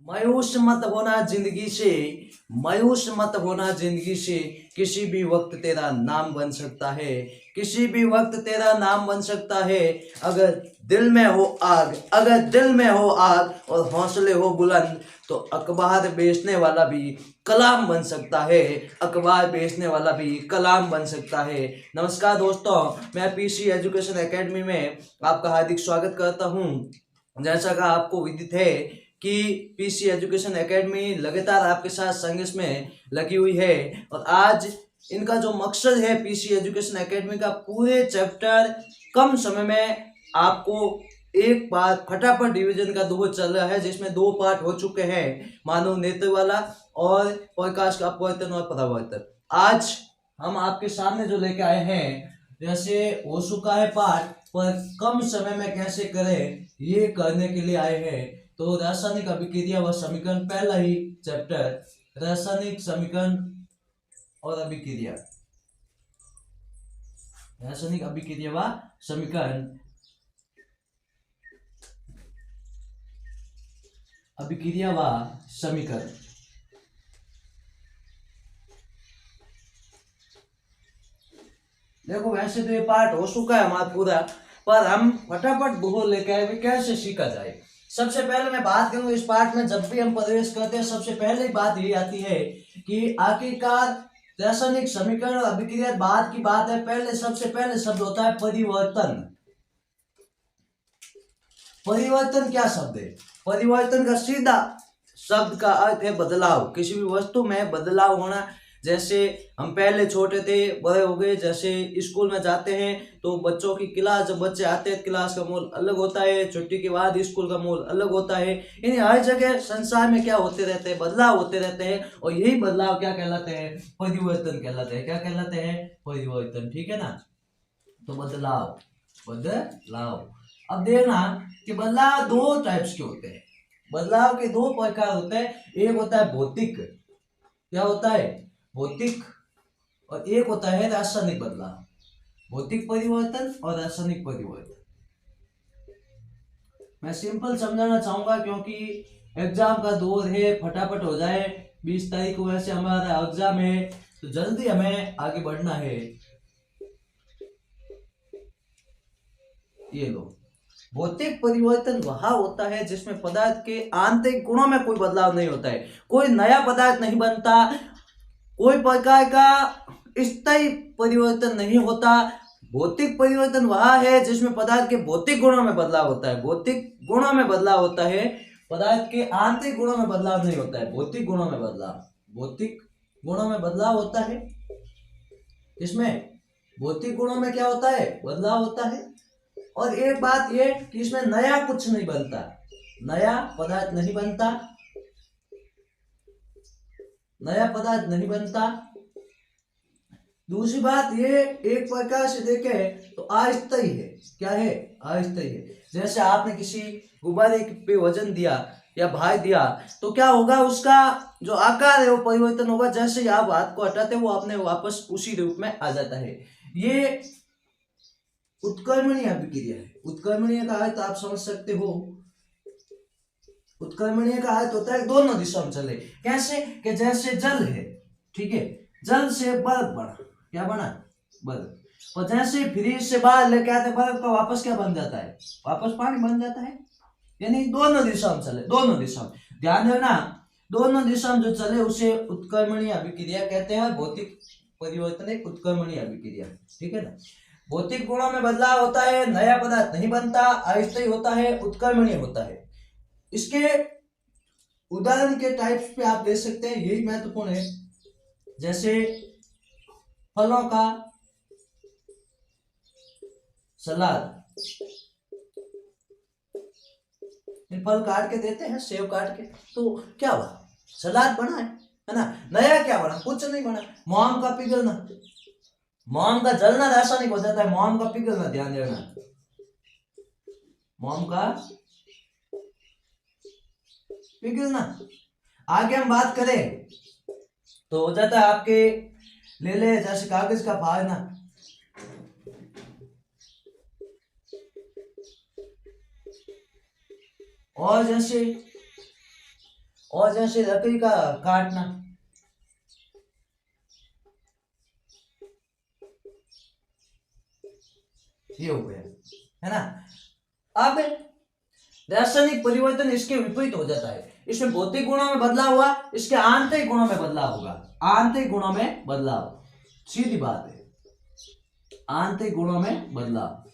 मायूस मत होना जिंदगी से, मायूस मत होना जिंदगी से। किसी भी वक्त तेरा नाम बन सकता है, किसी भी वक्त तेरा नाम बन सकता है। अगर दिल में हो आग, अगर दिल में हो आग और हौसले हो बुलंद, तो अखबार बेचने वाला भी कलाम बन सकता है, अखबार बेचने वाला भी कलाम बन सकता है। नमस्कार दोस्तों, मैं पीसी एजुकेशन एकेडमी में आपका हार्दिक स्वागत करता हूँ। जैसा कि आपको विदित है कि पीसी एजुकेशन एकेडमी लगातार आपके साथ संघर्ष में लगी हुई है, और आज इनका जो मकसद है पीसी एजुकेशन एकेडमी का, पूरे चैप्टर कम समय में आपको एक बार फटाफट डिवीजन का दौर चल रहा है, जिसमें 2 पार्ट हो चुके हैं, मानव नेत्र वाला और प्रकाश का अपवर्तन और परावर्तन। आज हम आपके सामने जो लेके आए हैं, जैसे हो चुका है पाठ, पर कम समय में कैसे करें ये करने के लिए आए हैं। तो रासायनिक अभिक्रिया व समीकरण, पहला ही चैप्टर, रासायनिक समीकरण और अभिक्रिया, रासायनिक अभिक्रिया व समीकरण, अभिक्रिया व समीकरण। देखो वैसे तो ये पार्ट हो चुका है हमारा पूरा, पर हम फटाफट भूगोल लेके आए कैसे सीखा जाए। सबसे पहले मैं बात करूं, इस पार्ट में जब भी हम प्रवेश करते हैं, सबसे पहले बात ये आती है कि आखिरकार रासायनिक समीकरण और अभिक्रिया बाद की बात है। पहले सबसे पहले शब्द होता है परिवर्तन। परिवर्तन क्या शब्द है? परिवर्तन का सीधा शब्द का अर्थ है बदलाव, किसी भी वस्तु में बदलाव होना। जैसे हम पहले छोटे थे, बड़े हो गए, जैसे स्कूल में जाते हैं तो बच्चों की क्लास, जब बच्चे आते हैं क्लास का मोल अलग होता है, छुट्टी के बाद स्कूल का मोल अलग होता है। यानी हर जगह संसार में क्या होते रहते हैं, बदलाव होते रहते हैं, और यही बदलाव क्या कहलाते हैं? परिवर्तन कहलाते हैं। क्या कहलाते हैं? परिवर्तन। ठीक है ना? तो बदलाव, बदलाव। अब देखना कि बदलाव दो टाइप्स के होते हैं, बदलाव के दो प्रकार होते हैं। एक होता है भौतिक, क्या होता है? भौतिक। और एक होता है रासायनिक बदलाव, भौतिक परिवर्तन और रासायनिक परिवर्तन। मैं सिंपल समझाना चाहूंगा क्योंकि एग्जाम का दौर है, फटाफट हो जाए। 20 तारीख को वैसे हमारा एग्जाम है, तो जल्दी हमें आगे बढ़ना है। ये लो, भौतिक परिवर्तन वह होता है जिसमें पदार्थ के आंतरिक गुणों में कोई बदलाव नहीं होता है, कोई नया पदार्थ नहीं बनता, कोई प्रकार का स्थायी परिवर्तन नहीं होता। भौतिक परिवर्तन वह है जिसमें पदार्थ के भौतिक गुणों में बदलाव होता है, भौतिक गुणों में बदलाव होता है, पदार्थ के आंतरिक गुणों में बदलाव नहीं होता है। भौतिक गुणों में बदलाव, भौतिक गुणों में बदलाव होता है। इसमें भौतिक गुणों में क्या होता है? बदलाव होता है। और एक बात ये कि इसमें नया कुछ नहीं बनता, नया पदार्थ नहीं बनता, नया पदार्थ नहीं बनता। दूसरी बात ये, एक प्रकार से देखे तो अस्थायी है। क्या है? अस्थायी है। जैसे आपने किसी गुब्बारे पे वजन दिया या भार दिया, तो क्या होगा? उसका जो आकार है वो परिवर्तन होगा। जैसे ही आप हाथ को हटाते हो, वो अपने वापस उसी रूप में आ जाता है। ये उत्क्रमणीय अभिक्रिया है। उत्क्रमणीय का अर्थ आप समझ सकते हो, उत्क्रमणीय का अर्थ होता है दोनों दिशा में चले। कैसे? कि जैसे जल है, ठीक है, जल से बर्फ बना, क्या बना? बर्फ। और जैसे फ्रिज से बाहर लेके आते बर्फ का, वापस क्या बन जाता है? वापस पानी बन जाता है। यानी दोनों दिशा में चले, दोनों दिशा में, ध्यान देना, दोनों दिशा में जो चले उसे उत्क्रमणीय अभिक्रिया कहते हैं। भौतिक परिवर्तन एक उत्क्रमणीय अभिक्रिया, ठीक है ना? भौतिक गुणों में बदलाव होता है, नया पदार्थ नहीं बनता, अस्थायी होता है, उत्क्रमणीय होता है। इसके उदाहरण के टाइप्स पे आप देख सकते हैं, यही महत्वपूर्ण है। जैसे फलों का सलाद, फल काट के देते हैं, सेव काट के, तो क्या हुआ? सलाद बना है ना? नया क्या बना? कुछ नहीं बना। मोम का पिघलना, मोम का जलना रासायनिक हो जाता है, मोम का पिघलना, ध्यान देना, मोम का पिघलना। आगे हम बात करें तो हो जाता है आपके, ले ले जैसे कागज का फाड़ना, और जैसे और जैसे लकड़ी का काटना, ये हो गया, है ना। अब रासायनिक परिवर्तन इसके विपरीत हो जाता है। इसमें भौतिक गुणों में बदलाव हुआ, इसके आंतरिक गुणों में बदलाव होगा। आंतरिक गुणों में बदलाव, सीधी बात है, आंतरिक गुणों में बदलाव।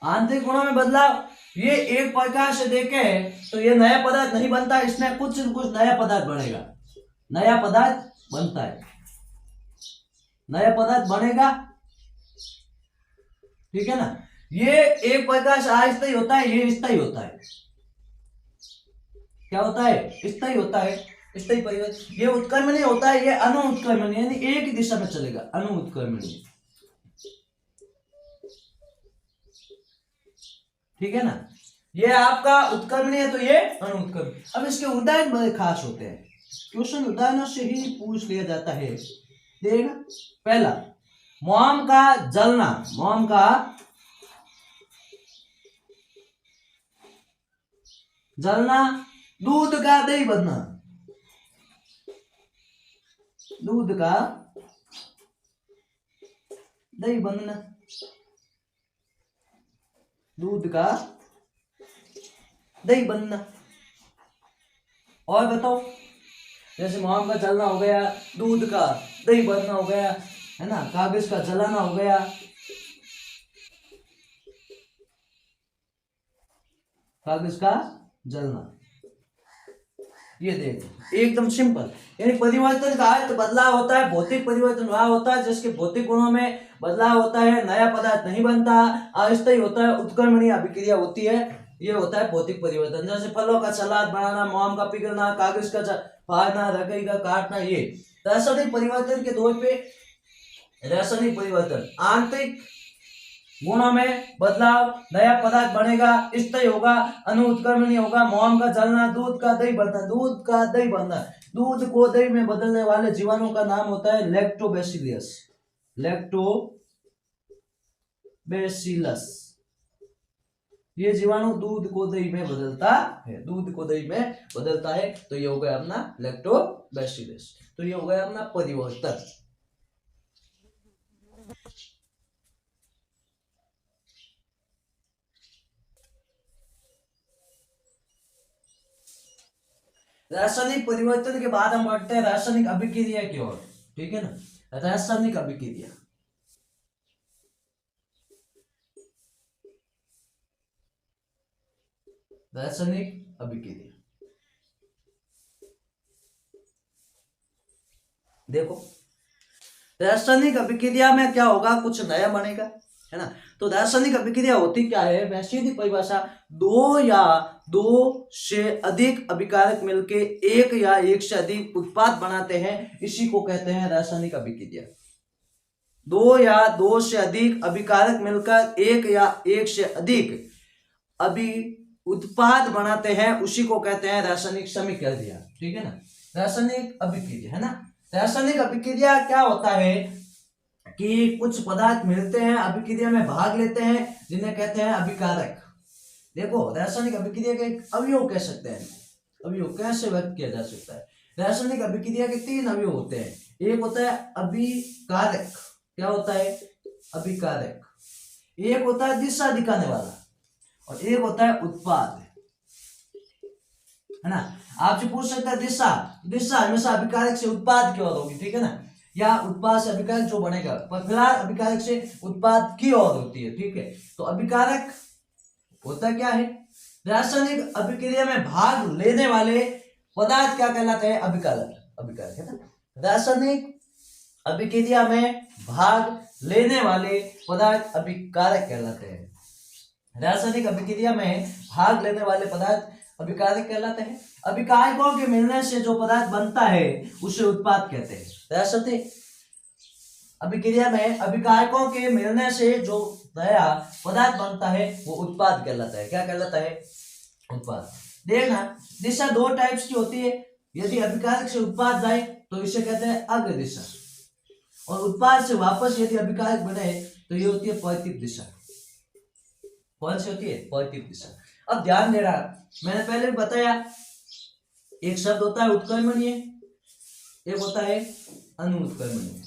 आंतरिक गुणों में बदलाव, ये एक प्रकार से देखें तो ये नया पदार्थ नहीं बनता, इसमें कुछ न कुछ नया पदार्थ बनेगा, नया पदार्थ बनता है, नया पदार्थ बनेगा, ठीक है ना। ये एक प्रकार से अस्थायी होता है, ये स्थायी होता है। क्या होता है? स्थायी होता है, स्थायी परिवर्तन। ये उत्क्रमणीय होता है, ये अनुत्क्रमणीय, यानी एक ही दिशा में चलेगा, अनुत्क्रमणीय, ठीक है ना। ये आपका उत्क्रमणीय है तो ये अनुत्क्रमणीय। अब इसके उदाहरण बड़े खास होते हैं, क्वेश्चन उदाहरणों से ही पूछ लिया जाता है। देखना, पहला मोम का जलना, मोम का जलना, दूध का दही बनना, दूध का दही बनना, दूध का दही बनना। और बताओ, जैसे मोम का जलना हो गया, दूध का दही बनना हो गया, है ना, कागज का जलाना हो गया, कागज का जलना। ये देखो एकदम सिंपल, यानी परिवर्तन का अर्थ बदलाव होता है। भौतिक परिवर्तन वह होता है जिसके भौतिक गुणों में बदलाव होता है, नया पदार्थ नहीं बनता, अस्थायी होता है, उत्क्रमणीय अभिक्रिया होती है, ये होता है भौतिक परिवर्तन। जैसे फलों का सलाद बनाना, मोम का पिघलना, कागज का फाड़ना, लकड़ी का काटना। ये रासायनिक परिवर्तन के तौर पे, रासायनिक परिवर्तन आंतरिक गुणों में बदलाव, नया पदार्थ बनेगा, स्थायी होगा, अनुत्क्रमणीय होगा, मोम का जलना, दूध का दही बनना, दूध का दही बनना। दूध को दही में बदलने वाले जीवाणु का नाम होता है लैक्टोबैसिलस, लैक्टोबैसिलस। ये जीवाणु दूध को दही में बदलता है, दूध को दही में बदलता है, तो ये हो गया अपना लैक्टोबैसिलस। तो ये हो गया अपना परिवर्तन। रासायनिक परिवर्तन के बाद हम बढ़ते हैं रासायनिक अभिक्रिया की ओर, ठीक है ना। रासायनिक अभिक्रिया, रासायनिक अभिक्रिया देखो, रासायनिक अभिक्रिया में क्या होगा, कुछ नया बनेगा, है ना। तो रासायनिक अभिक्रिया होती क्या है, वैसे सीधी परिभाषा, दो या दो से अधिक अभिकारक मिलके एक या एक से अधिक उत्पाद बनाते हैं, इसी को कहते हैं रासायनिक अभिक्रिया। दो या दो से अधिक अभिकारक मिलकर एक या एक से अधिक अभी उत्पाद बनाते हैं, उसी को कहते हैं रासायनिक समीकरण, ठीक है ना, रासायनिक अभिक्रिया, है ना। रासायनिक अभिक्रिया क्या होता है कि कुछ पदार्थ मिलते हैं, अभिक्रिया में भाग लेते हैं, जिन्हें कहते हैं अभिकारक। देखो, रासायनिक अभिक्रिया के एक अवयव कह सकते हैं, अवयव कैसे व्यक्त किया जा सकता है। रासायनिक अभिक्रिया के तीन अवयव होते हैं, एक होता है अभिकारक, क्या होता है, अभिकारक, एक होता है दिशा दिखाने वाला, और एक होता है उत्पाद, है ना। आपसे पूछ सकता है दिशा, दिशा हमेशा अभिकारक से उत्पाद की ओर होगी, ठीक है ना, या उत्पाद से अभिकारक जो बनेगा, पर फिलहाल अभिकारक से उत्पाद की ओर होती है, ठीक है। तो अभिकारक होता क्या है, रासायनिक अभिक्रिया में भाग लेने वाले पदार्थ क्या कहलाते हैं, अभिकारक, अभिकारक, है ना। रासायनिक अभिक्रिया में भाग लेने वाले पदार्थ अभिकारक कहलाते हैं। रासायनिक अभिक्रिया में भाग लेने वाले पदार्थ अभिकारक कहलाते हैं। अभिकारकों के मिलने से जो पदार्थ बनता है उसे उत्पाद कहते हैं। रासायनिक अभिक्रिया में अभिकारकों के मिलने से जो नया पदार्थ बनता है वो उत्पाद कहलाता है। क्या कहलाता है, उत्पाद। देखना, दिशा दो टाइप्स की होती है, यदि अभिकारक से उत्पाद जाए तो इसे कहते हैं अग्र दिशा, और उत्पाद से वापस यदि अभिकारक बने तो ये होती है प्रतीक दिशा। कौन सी होती है? पॉजिटिव दिशा। अब ध्यान देना, मैंने पहले भी बताया, एक शब्द होता है उत्कर्मणीय, एक होता है अनुत्कर्मणीय।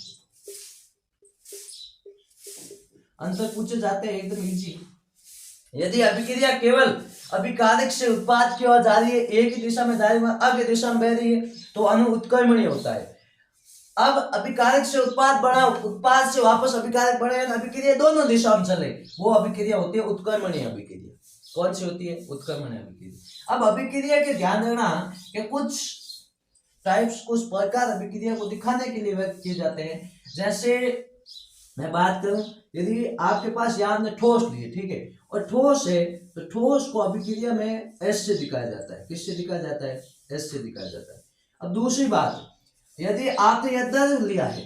अंतर पूछे जाते हैं एकदम इजी। यदि अभिक्रिया केवल अभिकारक से उत्पाद की ओर जा रही है, एक ही दिशा में जा रही है, आगे दिशा में बह रही है, तो अनु उत्कर्मणीय होता है। अब अभिकारक से उत्पाद बढ़ा, उत्पाद से वापस अभिकारक बढ़े, अभिक्रिया दोनों दिशा में चले, वो अभिक्रिया होती है उत्कर्मणीय अभिक्रिया। कौन सी होती है? उत्कर्मणीय अभिक्रिया। अब अभिक्रिया के ध्यान देना कि कुछ टाइप्स, कुछ प्रकार अभिक्रिया को दिखाने के लिए व्यक्त किए जाते हैं। जैसे मैं बात करूं, यदि आपके पास यहाँ में ठोस लिए, ठीक है, और ठोस है, तो ठोस को अभिक्रिया में एस से दिखाया जाता है। किससे दिखाया जाता है? एस से दिखाया जाता है। अब दूसरी बात, यदि आपने यह द्रव लिया है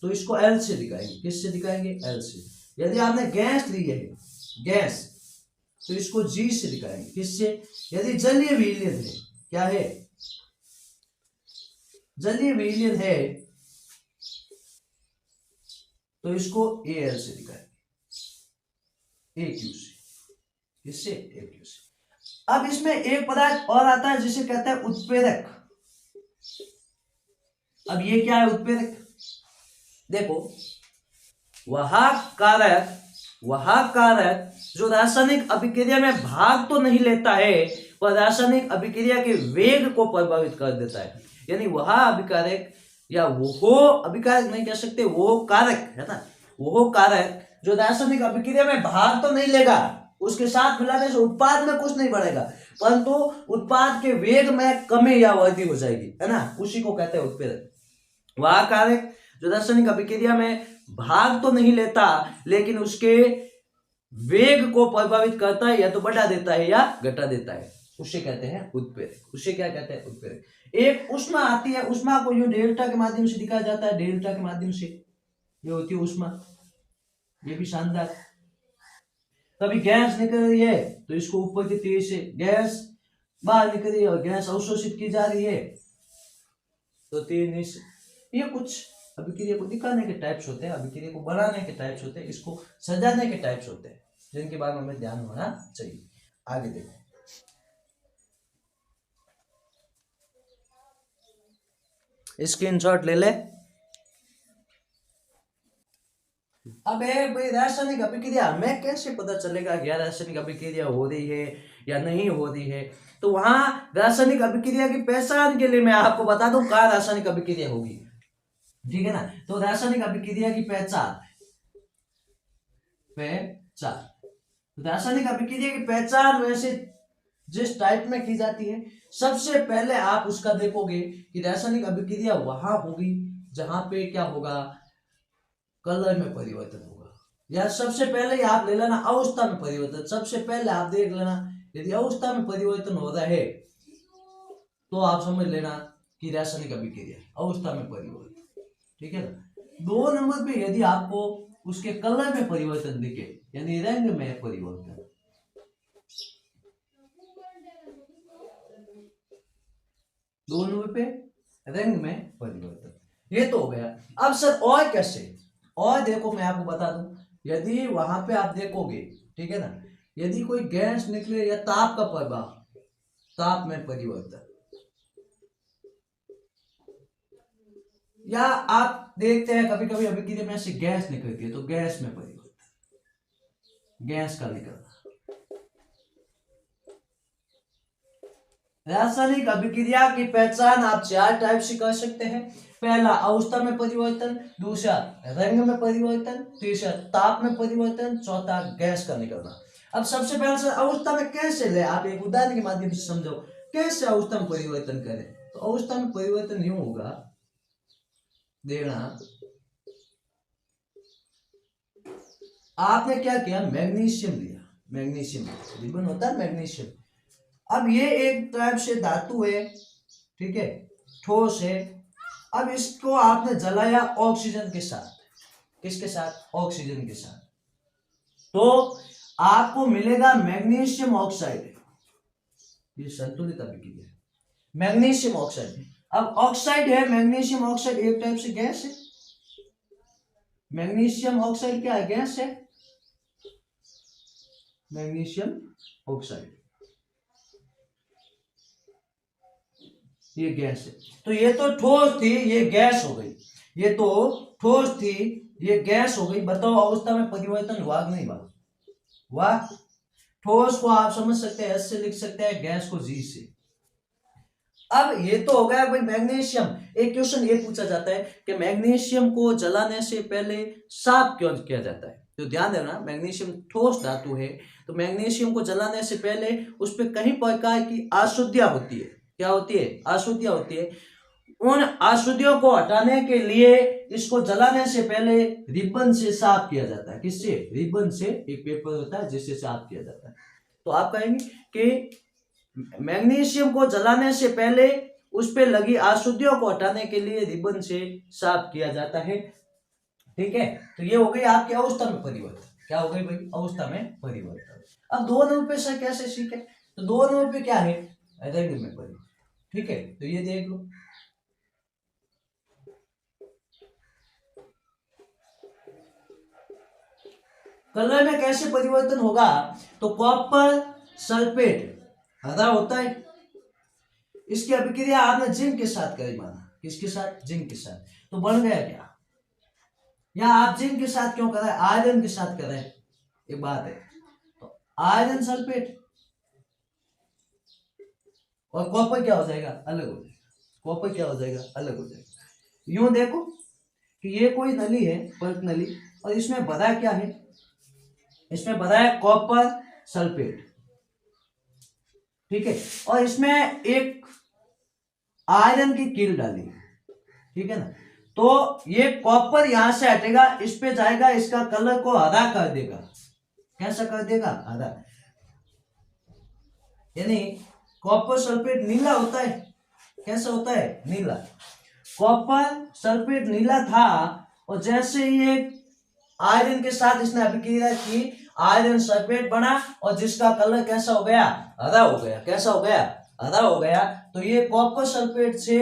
तो इसको एल से दिखाएंगे। किससे दिखाएंगे? एल से। यदि आपने गैस ली है, गैस, तो इसको जी से दिखाएंगे। किससे? यदि जलीय विलयन है, क्या है? जलीय विलयन है, तो इसको ए एल से दिखाएंगे, ए क्यू से। किससे? ए क्यू से। अब इसमें एक पदार्थ और आता है जिसे कहते हैं उत्प्रेरक। अब ये क्या है उत्प्रेरक? देखो, वह कारक जो रासायनिक अभिक्रिया में भाग तो नहीं लेता है, पर रासायनिक अभिक्रिया के वेग को प्रभावित कर देता है। यानी वह अभिकारक, या वो अभिकारक नहीं कह सकते, वो कारक है ना, वो कारक जो रासायनिक अभिक्रिया में भाग तो नहीं लेगा, उसके साथ मिलाने से उत्पाद में कुछ नहीं बढ़ेगा, परंतु उत्पाद के वेग में कमी या वृद्धि हो जाएगी, है ना, उसी को कहते हैं उत्प्रेरक। वह कारक जो रासायनिक अभिक्रिया में भाग तो नहीं लेता, लेकिन उसके वेग को प्रभावित करता है, या तो बढ़ा देता है या घटा देता है, उसे कहते हैं उत्प्रेरक। उसे क्या कहते हैं? उत्प्रेरक। एक ऊष्मा आती है, ऊष्मा को यूं डेल्टा के माध्यम से दिखाया जाता है, डेल्टा के माध्यम से, ये होती है ऊष्मा, ये भी शानदार। कभी गैस निकल रही है तो इसको ऊपर की तेज से गैस बाहर निकल रही है और गैस अवशोषित की जा रही है, तो तेज नीचे। ये कुछ अभिक्रिया को दिखाने के टाइप्स होते हैं, अभिक्रिया को बढ़ाने के टाइप्स होते हैं, इसको सजाने के टाइप्स होते हैं, जिनके बारे में हमें ध्यान होना चाहिए। आगे देखो, स्क्रीनशॉट ले ले। अब भाई रासायनिक अभिक्रिया हमें कैसे पता चलेगा क्या रासायनिक अभिक्रिया हो रही है या नहीं हो रही है? तो वहां रासायनिक अभिक्रिया की पहचान के लिए मैं आपको बता दूं कहाँ रासायनिक अभिक्रिया होगी, ठीक है ना। तो रासायनिक अभिक्रिया की पहचान, रासायनिक अभिक्रिया की पहचान वैसे जिस टाइप में की जाती है, सबसे पहले आप उसका देखोगे कि रासायनिक अभिक्रिया वहां होगी जहां पे क्या होगा, कलर में परिवर्तन होगा, या सबसे पहले आप ले लेना अवस्था में परिवर्तन। सबसे पहले आप देख लेना, यदि अवस्था में परिवर्तन हो रहा है तो आप समझ लेना कि रासायनिक अभिक्रिया, अवस्था में परिवर्तन, ठीक है ना। 2 नंबर पे यदि आपको उसके कलर में परिवर्तन दिखे, यानी रंग में परिवर्तन, दोनों पे रंग में परिवर्तन, ये तो हो गया। अब सर और कैसे? और देखो मैं आपको बता दूं, यदि वहां पे आप देखोगे, ठीक है ना, यदि कोई गैस निकले या ताप का प्रभाव, ताप में परिवर्तन, या आप देखते हैं कभी कभी अभिक्रिया में से गैस निकलती है, तो गैस में परिवर्तन, गैस का निकलना। रासायनिक अभिक्रिया की पहचान आप 4 टाइप से कर सकते हैं। पहला अवस्था में परिवर्तन, दूसरा रंग में परिवर्तन, तीसरा ताप में परिवर्तन, चौथा गैस का निकलना। अब सबसे पहले सर अवस्था में कैसे ले, आप एक उदाहरण के माध्यम से समझो कैसे अवस्था में परिवर्तन करें। तो अवस्था में परिवर्तन यूं होगा, देखना आपने क्या किया, मैग्नीशियम लिया, मैग्नीशियम रिबन होता है मैग्नीशियम। अब ये एक टाइप से धातु है, ठीक है, ठोस है। अब इसको आपने जलाया ऑक्सीजन के साथ, किसके साथ? ऑक्सीजन के साथ, तो आपको मिलेगा मैग्नीशियम ऑक्साइड। ये संतुलित अभिक्रिया है, मैग्नीशियम ऑक्साइड। अब ऑक्साइड है, मैग्नीशियम ऑक्साइड एक टाइप से गैस है। मैग्नीशियम ऑक्साइड क्या है? गैस है। मैग्नीशियम ऑक्साइड, ये गैस है। तो ये तो ठोस थी, ये गैस हो गई। ये तो ठोस थी, ये गैस हो गई। बताओ अवस्था में परिवर्तन हुआ कि नहीं हुआ? हुआ। ठोस को आप समझ सकते हैं एस से लिख सकते हैं, गैस को जी से। अब ये तो हो गया भाई मैग्नीशियम। एक क्वेश्चन ये पूछा जाता है कि मैग्नीशियम को जलाने से पहले साफ क्यों किया जाता है? तो ध्यान देना, मैग्नीशियम ठोस धातु है, तो मैग्नीशियम को जलाने से पहले उस पर कई प्रकार की अशुद्धियां होती है। क्या होती है? अशुद्धियां होती है। उन अशुद्धियों को हटाने के लिए इसको जलाने से पहले रिबन से साफ किया जाता है। किससे? रिबन से। एक पेपर होता है जिससे साफ किया जाता है। तो आप कहेंगे कि मैग्नीशियम को जलाने से पहले उस पे लगी अशुद्धियों को हटाने के लिए रिबन से साफ किया जाता है। ठीक है, तो ये हो गई आपकी अवस्था में परिवर्तन। क्या हो गई भाई? अवस्था में परिवर्तन। अब दो नंबर पे से कैसे सीखे? तो दो नंबर पे क्या है? रंग में परिवर्तन। ठीक है, तो ये देख लो। कलर में कैसे परिवर्तन होगा? तो कॉपर सल्फेट हरा होता है, इसकी अभिक्रिया आपने जिंक के साथ करी, माना किसके साथ? जिंक के साथ। तो बन गया क्या? या आप जिंक के साथ क्यों कर रहे हैं? आयरन के साथ कर रहे हैं, एक बात है। तो आयरन सल्फेट और कॉपर क्या हो जाएगा? अलग हो जाएगा। कॉपर क्या हो जाएगा? अलग हो जाएगा। यूं देखो कि ये कोई नली है, पर्क नली, और इसमें भरा क्या है? इसमें भरा है कॉपर सल्फेट। ठीक है, और इसमें एक आयरन की कील डाली। ठीक है ना, तो ये कॉपर यहां से हटेगा, इस पे जाएगा, इसका कलर को हरा कर देगा। कैसा कर देगा? हरा। यानी कॉपर सल्फेट नीला होता है। कैसा होता है? नीला। कॉपर सल्फेट नीला था, और जैसे ये आयरन के साथ इसने अभिक्रिया की, आयरन सल्फेट बना, और जिसका कलर कैसा हो गया? हरा हो गया। कैसा हो गया? हरा हो गया। तो ये कॉपर सल्फेट से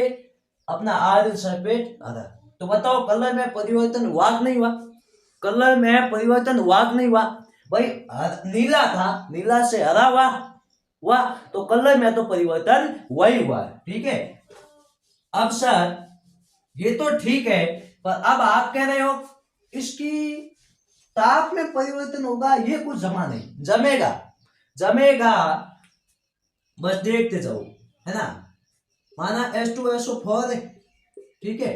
अपना आयरन सल्फेट हरा। तो बताओ कलर में परिवर्तन हुआ कि नहीं हुआ? कलर में परिवर्तन हुआ कि नहीं हुआ? भाई नीला था, नीला से हरा हुआ, तो कलर में तो परिवर्तन वही हुआ। ठीक है। अब सर ये तो ठीक है, पर अब आप कह रहे हो इसकी ताप में परिवर्तन होगा, ये कुछ जमा नहीं, जमेगा जमेगा, बस देखते जाओ, है ना। माना H2SO4 है, ठीक है,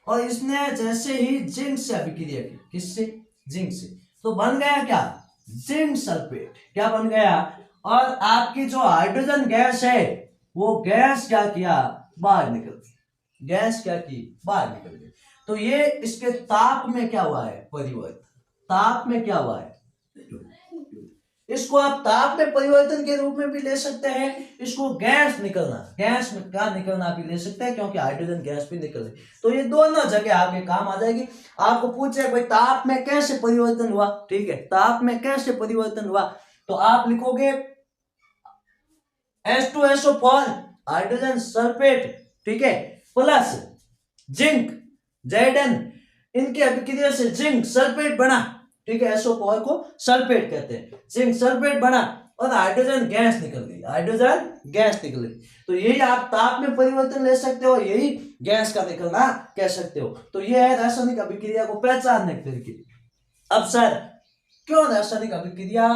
और इसने जैसे ही जिंक से अभिक्रिया की, किससे? जिंक से, तो बन गया क्या? Zinc sulphate. क्या बन गया? और आपकी जो हाइड्रोजन गैस है, वो गैस क्या किया? बाहर निकल गई। गैस क्या की? बाहर निकल गई। तो ये इसके ताप में क्या हुआ है? परिवर्तन। ताप में क्या हुआ है? इसको आप ताप में परिवर्तन के रूप में भी ले सकते हैं, इसको गैस निकलना, गैस में क्या निकलना भी ले सकते हैं, क्योंकि हाइड्रोजन गैस भी निकल रही। तो ये दोनों जगह आपके काम आ जाएगी। आपको पूछे भाई ताप में कैसे परिवर्तन हुआ? ठीक है, ताप में कैसे परिवर्तन हुआ? तो आप लिखोगे H2SO4 हाइड्रोजन सल्फेट, ठीक है, प्लस जिंक Zn, इनकी अभिक्रिया से जिंक सल्फेट बना। ठीक है, SO4 को सल्फेट कहते हैं। जिंक सल्फेट बना और हाइड्रोजन गैस निकल गई। हाइड्रोजन गैस निकल गई। तो यही आप ताप में परिवर्तन ले सकते हो, यही गैस का निकलना कह सकते हो। तो यह है रासायनिक अभिक्रिया को पहचानने के तरीके। अब सर क्यों रासायनिक अभिक्रिया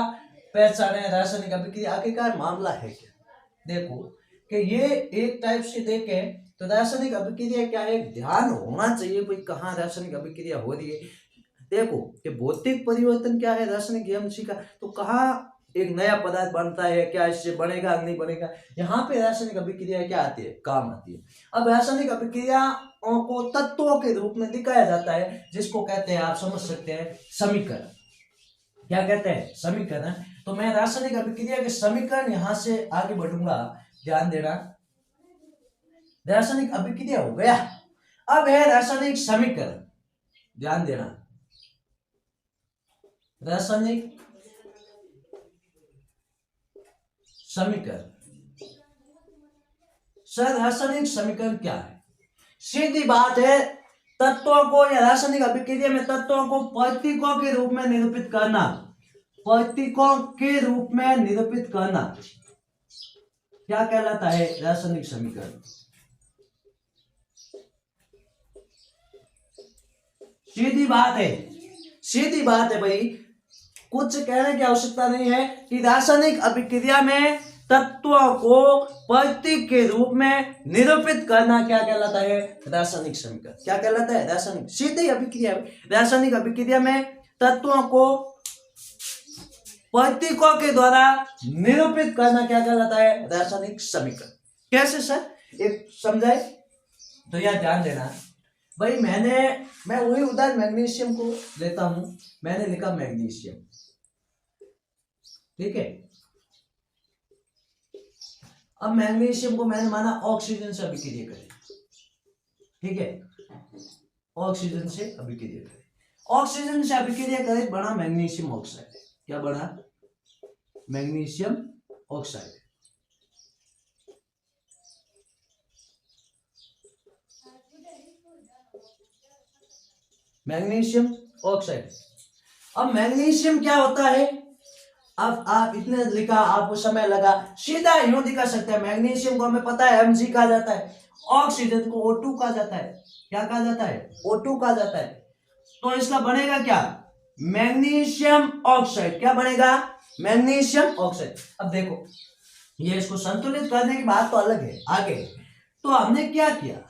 पहचाने? रासायनिक अभिक्रिया आखिरकार मामला है क्या? देखो कि ये एक टाइप से देखें तो रासायनिक अभिक्रिया क्या है, ध्यान होना चाहिए भाई कहाँ रासायनिक अभिक्रिया हो रही है। देखो कि भौतिक परिवर्तन क्या है, रासायनिक यम का, तो कहाँ एक नया पदार्थ बनता है, क्या इससे बनेगा नहीं बनेगा, यहाँ पे रासायनिक अभिक्रिया क्या आती है? काम आती है। अब रासायनिक अभिक्रिया को तत्वों के रूप में दिखाया जाता है, जिसको कहते हैं, आप समझ सकते हैं, समीकरण। क्या कहते हैं? समीकरण। तो मैं रासायनिक अभिक्रिया के समीकरण यहां से आगे बढ़ूंगा, ध्यान देना। रासायनिक अभिक्रिया हो गया, अब है रासायनिक समीकरण, ध्यान देना। रासायनिक समीकरण। सर रासायनिक समीकरण क्या है? सीधी बात है, तत्वों को या रासायनिक अभिक्रिया में तत्वों को प्रतीकों के रूप में निरूपित करना। प्रतीकों के रूप में निरूपित करना क्या कहलाता है? रासायनिक समीकरण। सीधी बात है, सीधी बात है भाई, कुछ कहने की आवश्यकता नहीं है कि रासायनिक अभिक्रिया में तत्वों को प्रतीक के रूप में निरूपित करना क्या कहलाता है? रासायनिक समीकरण। क्या कहलाता है? रासायनिक, सीधी अभिक्रिया। रासायनिक अभिक्रिया में तत्वों को प्रतीकों के द्वारा निरूपित करना क्या कहलाता है? रासायनिक समीकरण। कैसे सर, एक समझाए तो यह ध्यान देना भाई। मैं वही उदाहरण मैग्नीशियम को लेता हूं। मैंने लिखा मैग्नीशियम, ठीक है। अब मैग्नीशियम को मैंने माना ऑक्सीजन से अभिक्रिया करे, ठीक है, ऑक्सीजन से अभिक्रिया करे। ऑक्सीजन से अभिक्रिया करे बना मैग्नीशियम ऑक्साइड। क्या बना? Magnesium oxide. Magnesium oxide. अब मैग्नीशियम क्या होता है? अब आप इतने लिखा, आपको समय लगा, सीधा यूं दिखा सकते हैं। मैग्नीशियम को हमें पता है Mg कहा जाता है, ऑक्सीजन को O2 कहा जाता है। क्या कहा जाता है? O2 कहा जाता है। तो इसका बनेगा क्या? Magnesium oxide. क्या बनेगा? Magnesium oxide. अब देखो, ये इसको संतुलित करने की बात तो अलग है आगे। तो हमने क्या किया,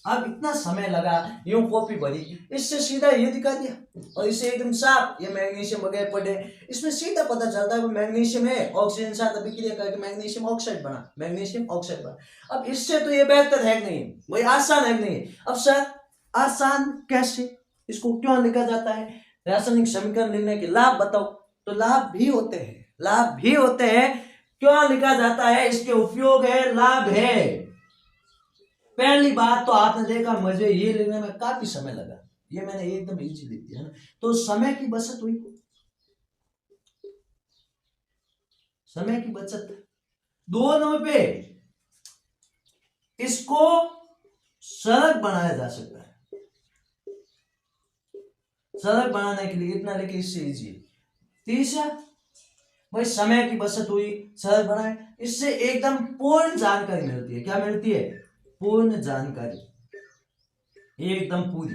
अब इतना समय लगा, यूं कॉपी भरी, इससे सीधा ये दिखा दिया और इससे एकदम साफ ये मैग्नीशियम वगैरह पड़े, इसमें सीधा पता चलता है वो मैग्नीशियम है, ऑक्सीजन साथ अभिक्रिया करके मैग्नीशियम ऑक्साइड बना, मैग्नीशियम ऑक्साइड बना। अब इससे तो ये बेहतर है नहीं, वही आसान है नहीं। अब सर आसान कैसे, इसको क्यों लिखा जाता है? रासायनिक समीकरण लिखने के लाभ बताओ। तो लाभ भी होते हैं, लाभ भी होते हैं। क्यों लिखा जाता है? इसके उपयोग है, लाभ है। पहली बात तो आपने देखा, मुझे ये लिखने में काफी समय लगा, ये मैंने एकदम इजी लिख दिया ना, तो समय की बचत हुई, समय की बचत। 2 नंबर पे इसको सरल बनाया जा सकता है। सरल बनाने के लिए इतना लिखे, इससे इजी। तीसरा भाई समय की बचत हुई, सरल बनाए, इससे एकदम पूर्ण जानकारी मिलती है। क्या मिलती है? पूर्ण जानकारी, एकदम पूरी।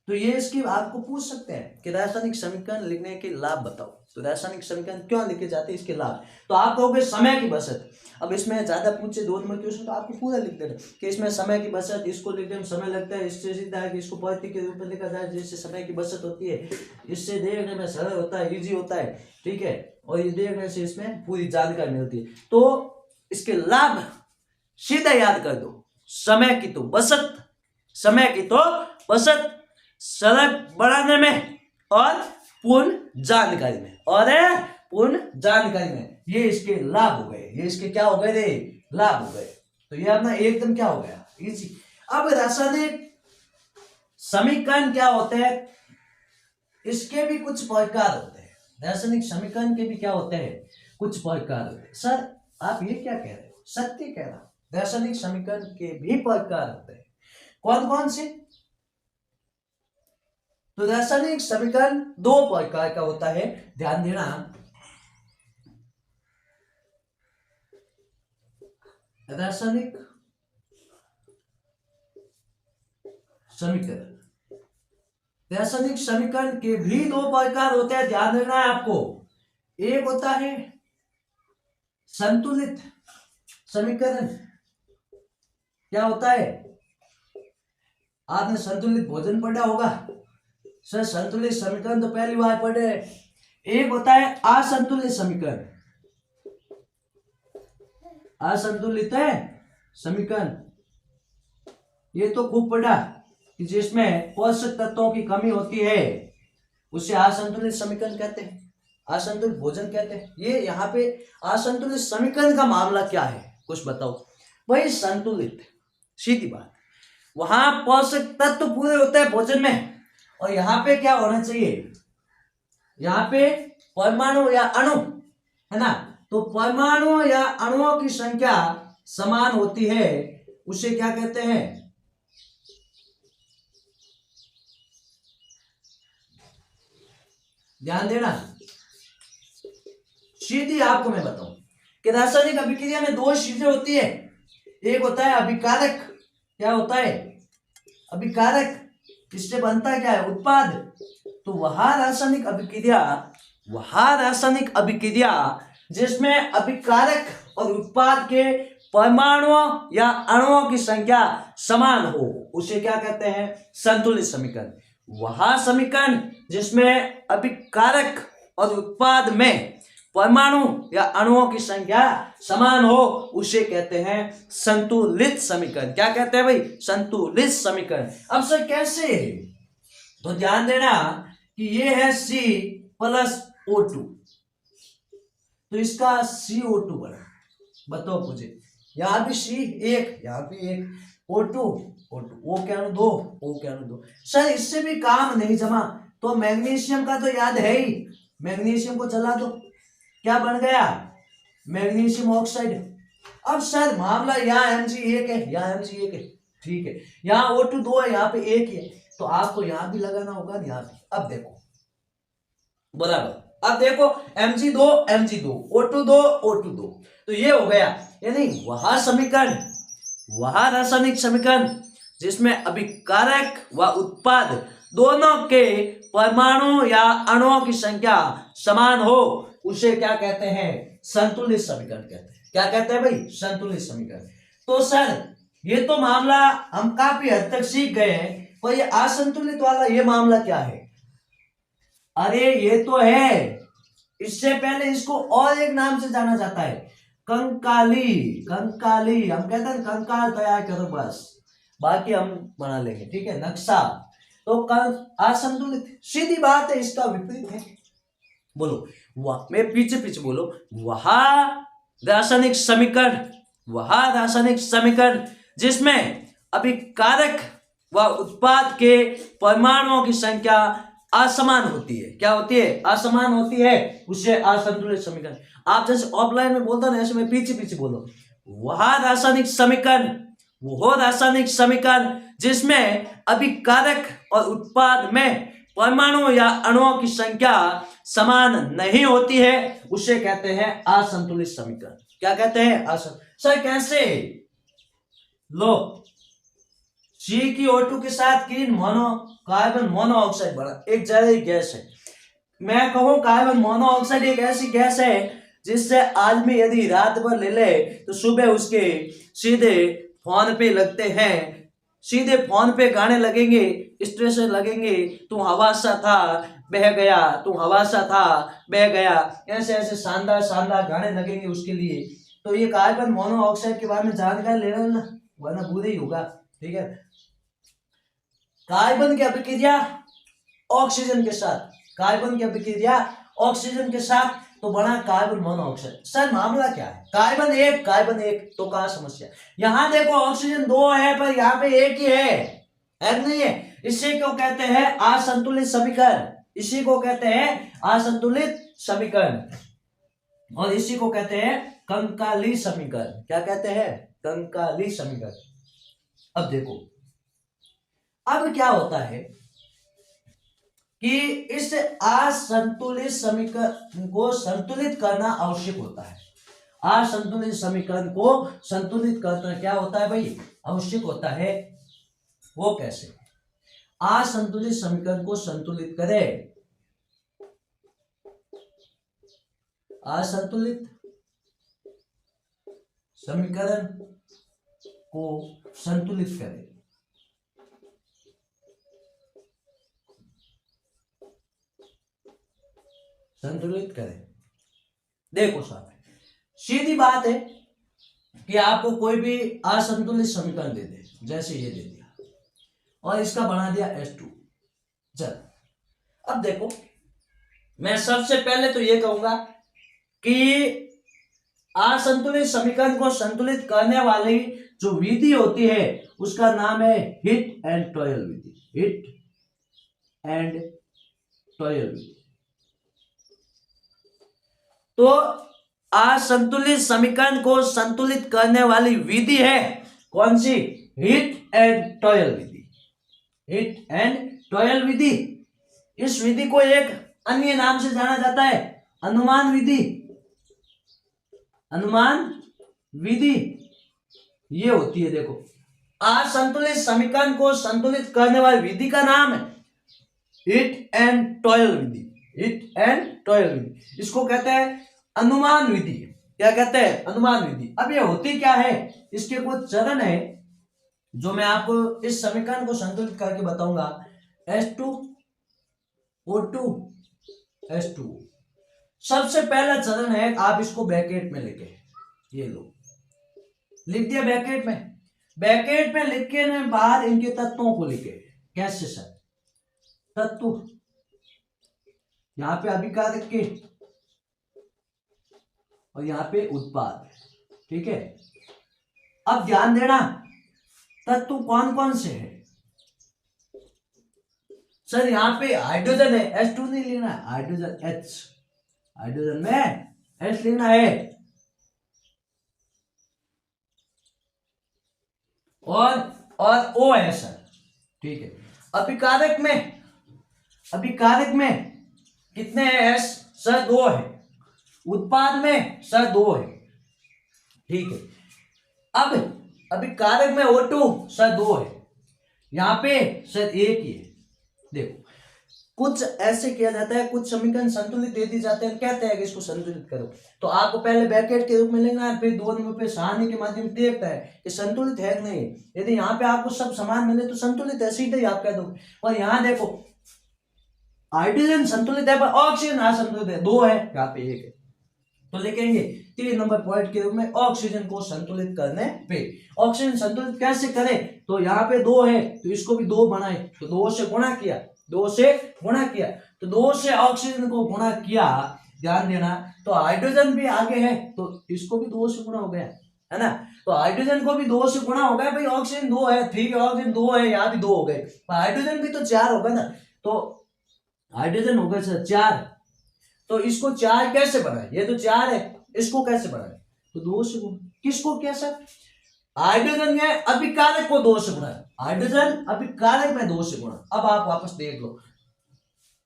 तो ये इसकी आपको पूछ सकते हैं कि रासायनिक समीकरण लिखने के लाभ बताओ। तो रासायनिक समीकरण क्यों लिखे जाते हैं, इसके लाभ। तो आप कहोगे समय की बचत। अब इसमें ज्यादा पूछे 2 नंबर क्वेश्चन तो आपको पूरा लिख देना कि इसमें समय की बचत, इसको लिखने में समय लगता है, इससे सीधा है कि इसको प्रतीक के रूप में लिखा जाए जिससे समय की बचत होती है, इससे देखने में सरल होता है, इजी होता है, ठीक है, और ये देखने से इसमें पूरी जानकारी मिलती है। तो इसके लाभ सीधा याद कर दो, समय की तो बचत, समय की तो बचत, सरल बनाने में और पूर्ण जानकारी में, और पूर्ण जानकारी में, ये इसके लाभ हो गए। ये इसके क्या हो गए रे? लाभ हो गए। तो ये अपना एकदम क्या हो गया? इजी। अब रासायनिक समीकरण क्या होते हैं? इसके भी कुछ प्रकार होते हैं। रासायनिक समीकरण के भी क्या होते हैं? कुछ प्रकार होते हैं। सर आप ये क्या कह रहे हो? सत्य कह रहा हूं, रासायनिक समीकरण के भी प्रकार होते हैं। कौन कौन से? तो रासायनिक समीकरण 2 प्रकार का होता है, ध्यान देना। रासायनिक समीकरण, रासायनिक समीकरण के भी 2 प्रकार होते हैं, ध्यान देना है आपको। एक होता है संतुलित समीकरण। क्या होता है? आपने संतुलित भोजन पढ़ा होगा। सर संतुलित समीकरण तो पहली बार पढ़े। एक होता है असंतुलित समीकरण, असंतुलित है समीकरण, ये तो खूब पढ़ा कि जिसमें पोषक तत्वों की कमी होती है उसे असंतुलित समीकरण कहते हैं, असंतुलित भोजन कहते हैं। ये यहाँ पे असंतुलित समीकरण का मामला क्या है, कुछ बताओ भाई। संतुलित, सीधी बात, वहां पोषक तत्व पूरे होते हैं भोजन में, और यहाँ पे क्या होना चाहिए? यहाँ पे परमाणु या अणु है ना, तो परमाणु या अणुओं की संख्या समान होती है, उसे क्या कहते हैं? ध्यान देना, सीधी आपको मैं बताऊं कि रासायनिक अभिक्रिया में दो चीजें होती है। एक होता है अभिकारक, क्या होता है अभिकारक, इससे बनता है क्या है उत्पाद। तो वह रासायनिक अभिक्रिया जिसमें अभिकारक और उत्पाद के परमाणुओं या अणुओं की संख्या समान हो उसे क्या कहते हैं संतुलित समीकरण। वह समीकरण जिसमें अभिकारक और उत्पाद में परमाणु या अणुओं की संख्या समान हो उसे कहते हैं संतुलित समीकरण। क्या कहते हैं भाई संतुलित समीकरण। अब सर कैसे है, तो ध्यान देना कि ये है C+O2, तो इसका CO2 बना, बताओ मुझे, यहां भी C एक, यहां भी एक, O2 O क्या दो, O क्या दो। सर इससे भी काम नहीं जमा तो मैग्नीशियम का तो याद है ही, मैग्नीशियम को चला दो, क्या बन गया मैग्नीशियम ऑक्साइड। अब सर मामला यहाँ Mg1 है, यहाँ Mg1 है, ठीक है, यहाँ O2 2 है, यहाँ पे 1 है, तो आपको यहां भी लगाना होगा यहाँ भी। अब देखो बराबर, अब देखो Mg2 Mg2 O2 2 O2 2, तो ये हो गया, यानी वह समीकरण, वह रासायनिक समीकरण जिसमें अभिकारक व उत्पाद दोनों के परमाणु या अणुओं की संख्या समान हो उसे क्या कहते हैं संतुलित समीकरण कहते हैं। क्या कहते हैं भाई संतुलित समीकरण। तो सर ये तो मामला हम काफी हद तक सीख गए हैं, पर ये असंतुलित वाला ये मामला क्या है। अरे ये तो है, इससे पहले इसको और एक नाम से जाना जाता है कंकाली। कंकाली हम कहते हैं कंकाल तैयार करो बस, बाकी हम बना लेंगे, ठीक है नक्शा। तो असंतुलित सीधी बात है, इसका विपरीत है। बोलो वह, मैं पीछे पीछे बोलो, वह रासायनिक समीकरण, वह रासायनिक समीकरण जिसमें अभिकारक व उत्पाद के परमाणुओं की संख्या असमान होती है। क्या होती है असमान होती है, उसे असंतुलित समीकरण। आप जैसे ऑफलाइन में बोलता ना, ऐसे में पीछे पीछे बोलो, वह रासायनिक समीकरण, वह रासायनिक समीकरण जिसमें अभिकारक और उत्पाद में परमाणु या अणुओं की संख्या समान नहीं होती है उसे कहते हैं असंतुलित समीकरण। क्या कहते हैं असंतुलित। सर कैसे, लो CuO2 के साथ कार्बन मोनोऑक्साइड बना, एक जहरीली गैस है। मैं कहूं कार्बन मोनोऑक्साइड एक ऐसी गैस है जिससे आदमी यदि रात भर ले ले तो सुबह उसके सीधे फोन पे लगते हैं, सीधे फोन पे गाने लगेंगे, स्ट्रेस लगेंगे, तू हवा सा था बह गया, तू हवा सा था बह गया, ऐसे ऐसे शानदार शानदार गाने लगेंगे उसके लिए। तो ये कार्बन मोनोऑक्साइड के बारे में जानकारी ले रहे ना, वरना बुरा ही होगा, ठीक है। कार्बन की अभिक्रिया ऑक्सीजन के साथ, कार्बन की अभिक्रिया ऑक्सीजन के साथ तो बना कार्बन मोनोऑक्साइड। सर मामला क्या है, कार्बन एक, तो कहा समस्या। यहां देखो ऑक्सीजन 2 है पर यहाँ पे एक ही है नहीं है। इसी को कहते हैं असंतुलित समीकरण, इसी को कहते हैं असंतुलित समीकरण, और इसी को कहते हैं कंकाली समीकरण। क्या कहते हैं कंकाली समीकरण। अब देखो अब क्या होता है कि इस असंतुलित समीकरण को संतुलित करना आवश्यक होता है। असंतुलित समीकरण को संतुलित करना क्या होता है भाई आवश्यक होता है। वो कैसे, असंतुलित समीकरण को संतुलित करें, असंतुलित समीकरण को संतुलित करें। संतुलित करें। देखो साहब सीधी बात है कि आपको कोई भी असंतुलित समीकरण दे दे, जैसे ये दे दिया और इसका बना दिया H2। चल अब देखो मैं सबसे पहले तो ये कहूंगा कि असंतुलित समीकरण को संतुलित करने वाली जो विधि होती है उसका नाम है हीट एंड टॉयल विधि। हीट एंड टॉयल विधि। तो असंतुलित समीकरण को संतुलित करने वाली विधि है कौन सी, हीट एंड टॉयल विधि। हीट एंड टॉयल विधि। इस विधि को एक अन्य नाम से जाना जाता है अनुमान विधि। अनुमान विधि ये होती है। देखो, असंतुलित समीकरण को संतुलित करने वाली विधि का नाम है हिट एंड टॉयल विधि। हिट एंड टॉयल विधि, इसको कहते हैं अनुमान विधि। क्या कहते हैं? अनुमान विधि। अब ये होती क्या है, इसके कुछ चरण है जो मैं आपको इस समीकरण को संतुलित करके बताऊंगा। H2O2 H2O, सबसे पहला चरण है, आप इसको ब्रैकेट में लिखे, ये लो लिख दिया ब्रैकेट में। ब्रैकेट में लिखने के बाद इनके तत्वों को लिखे। कैसे सर? तत्व यहां पे अभिकारक के और यहां पे उत्पाद, ठीक है। अब ध्यान देना, तत्व कौन कौन से हैं सर? यहां पे हाइड्रोजन है, H2 नहीं लेना है, हाइड्रोजन H, हाइड्रोजन में H लेना है, और O है सर, ठीक है। अभिकारक में कितने हैं? S सर 2 है, उत्पाद में सर 2 है, ठीक है। अब अभिकारक में O2 सर 2 है, यहां पे सर 1 ही है। देखो, कुछ ऐसे किया जाता है, कुछ समीकरण संतुलित दे दिए जाते हैं, कहते हैं कि इसको संतुलित करो, तो आपको पहले ब्रैकेट के रूप में लेना है, फिर 2 नंबर पे सारणी के माध्यम से देखता है कि संतुलित है कि नहीं। यदि यहाँ पे आपको सब समान मिले तो संतुलित है, सीधे ही आप कह दो। और यहाँ देखो, हाइड्रोजन संतुलित है पर ऑक्सीजन असंतुलित है, 2 है, यहाँ पे 1 है, तो लिखेंगे 3 नंबर पॉइंट के रूप में ऑक्सीजन को संतुलित करने पे। ऑक्सीजन संतुलित कैसे करें? तो यहाँ पे 2 है तो इसको भी 2 बनाए, तो 2 से गुणा किया, 2 से गुणा किया, तो 2 से ऑक्सीजन को गुणा किया। ध्यान देना, तो हाइड्रोजन भी आगे है तो इसको भी 2 से गुणा हो गया, है ना। तो हाइड्रोजन को भी 2 से गुणा हो गया भाई, ऑक्सीजन 2 है, ठीक है, ऑक्सीजन 2 है, यहाँ भी 2 हो गए, हाइड्रोजन भी तो 4 होगा ना, तो हाइड्रोजन हो गए सर 4। तो इसको 4 कैसे बनाए? ये तो 4 है, इसको कैसे बनाए? तो 2 से गुणा। किसको किया सर? हाइड्रोजन है, अभिकारक को 2 से गुणा, हाइड्रोजन अभिकारक में 2 से गुणा। अब आप वापस देख लो,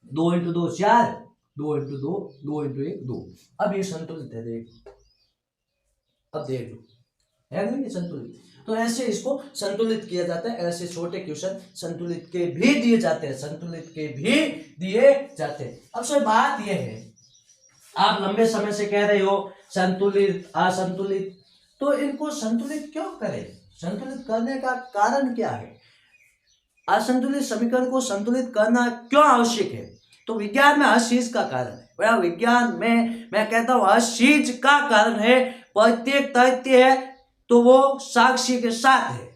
2 × 2 4, 2 × 2 2 × 1 2। अब ये संतुलित है, देख, अब देख लो, है नहीं संतुलित। तो ऐसे इसको संतुलित किया जाता है। ऐसे छोटे क्वेश्चन संतुलित के भी दिए जाते हैं, संतुलित के भी दिए जाते हैं। अब सर बात यह है, आप लंबे समय से कह रहे हो संतुलित असंतुलित, तो इनको संतुलित क्यों करें? संतुलित करने का कारण क्या है? असंतुलित समीकरण को संतुलित करना क्यों आवश्यक है? तो विज्ञान में हर चीज का कारण है, बड़ा विज्ञान में मैं कहता हूं हर चीज का कारण है। प्रत्येक तथ्य है तो वो साक्ष्य के साथ है।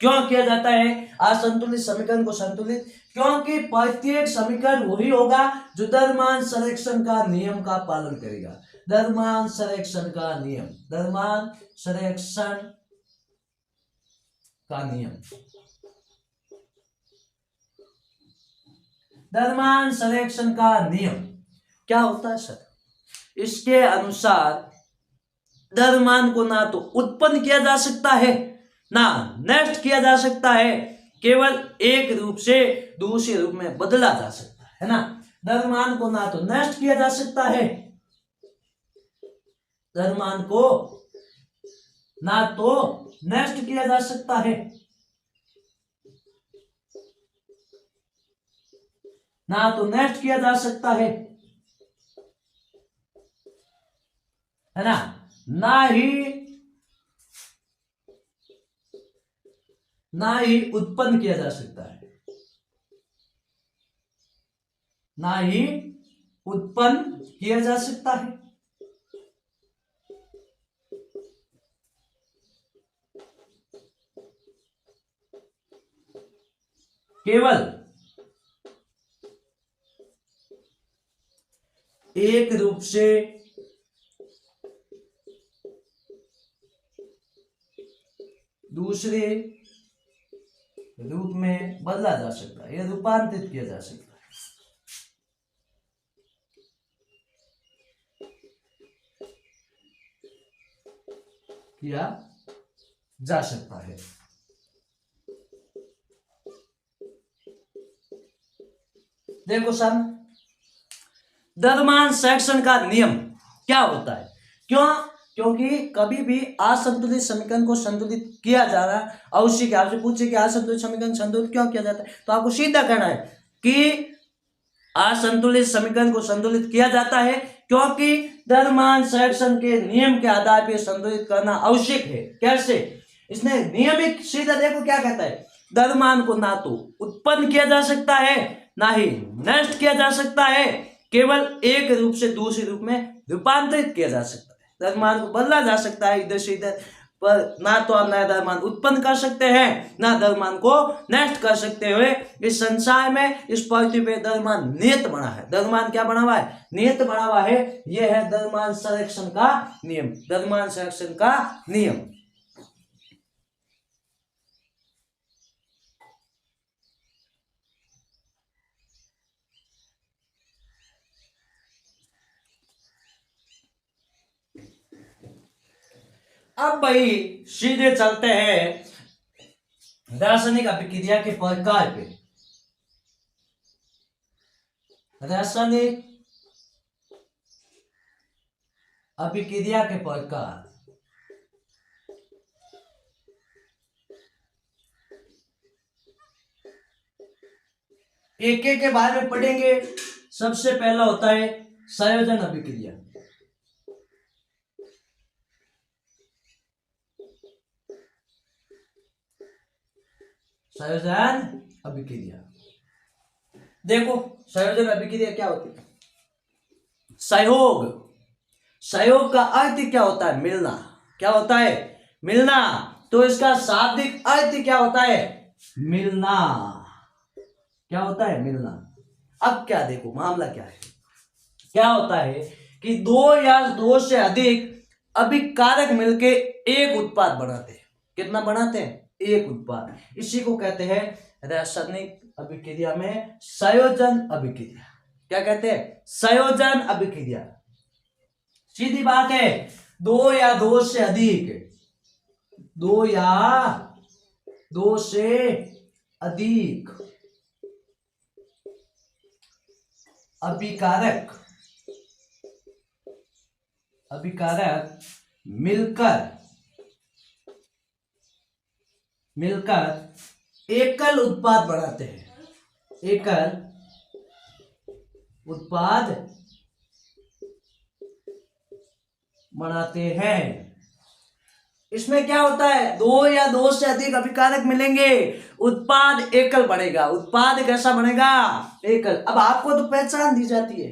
क्यों किया जाता है असंतुलित समीकरण को संतुलित? क्योंकि प्रत्येक समीकरण वही होगा जो द्रव्यमान संरक्षण का नियम का पालन करेगा। द्रव्यमान संरक्षण का नियम, द्रव्यमान संरक्षण का नियम, द्रव्यमान संरक्षण का नियम क्या होता है सर? इसके अनुसार द्रव्यमान को ना तो उत्पन्न किया जा सकता है ना नष्ट किया जा सकता है, केवल एक रूप से दूसरे रूप में बदला जा सकता है ना। द्रव्यमान को ना तो नष्ट किया जा सकता है, द्रव्यमान को ना तो नष्ट किया जा सकता है, ना तो नष्ट किया जा सकता है ना, ना ही उत्पन्न किया जा सकता है, ना ही उत्पन्न किया जा सकता है। केवल एक रूप से दूसरे रूप में बदला जा सकता है या रूपांतरित किया जा सकता है। किया जा सकता है। देखो सन, द्रव्यमान संरक्षण का नियम क्या होता है? क्यों क्योंकि कभी भी असंतुलित समीकरण को संतुलित किया जाना आवश्यक है। आपसे पूछे कि असंतुलित समीकरण संतुलित क्यों किया जाता है, तो आपको सीधा कहना है कि असंतुलित समीकरण को संतुलित किया जाता है क्योंकि द्रव्यमान संरक्षण के नियम के आधार पर संतुलित करना आवश्यक है। कैसे? इसने नियमित सीधा देखो क्या कहता है, द्रव्यमान को ना तो उत्पन्न किया जा सकता है ना ही नष्ट किया जा सकता है, केवल एक रूप से दूसरे रूप में रूपांतरित किया जा सकता है। द्रव्यमान को बदला जा सकता है इधर से इधर, पर ना तो आप नया द्रव्यमान उत्पन्न कर सकते हैं ना द्रव्यमान को नष्ट कर सकते हुए इस संसार में, इस पृथ्वी पे द्रव्यमान नियत बना है। द्रव्यमान क्या बना हुआ है? नियत बना हुआ है। यह है द्रव्यमान संरक्षण का नियम, द्रव्यमान संरक्षण का नियम। अब भाई सीधे चलते हैं रासायनिक अभिक्रिया के प्रकार पे। रासायनिक अभिक्रिया के प्रकार। एक एक के बारे में पढ़ेंगे। सबसे पहला होता है संयोजन अभिक्रिया। संयोजन अभिक्रिया देखो, संयोजन अभिक्रिया क्या होती है? सहयोग। सहयोग का अर्थ क्या होता है? मिलना। क्या होता है? मिलना। तो इसका शाब्दिक अर्थ क्या होता है? मिलना। क्या होता है? मिलना। अब क्या देखो मामला क्या है, क्या होता है कि दो या दो से अधिक अभिकारक मिलके एक उत्पाद बनाते हैं। कितना बनाते हैं? एक उत्पाद। इसी को कहते हैं रासायनिक अभिक्रिया में संयोजन अभिक्रिया। क्या कहते हैं? संयोजन अभिक्रिया। सीधी बात है, दो या दो से अधिक, दो या दो से अधिक अभिकारक मिलकर एकल उत्पाद बनाते हैं। एकल उत्पाद बनाते हैं। इसमें क्या होता है? दो या दो से अधिक अभिकारक मिलेंगे, उत्पाद एकल बनेगा। उत्पाद कैसा बनेगा? एकल। अब आपको तो पहचान दी जाती है,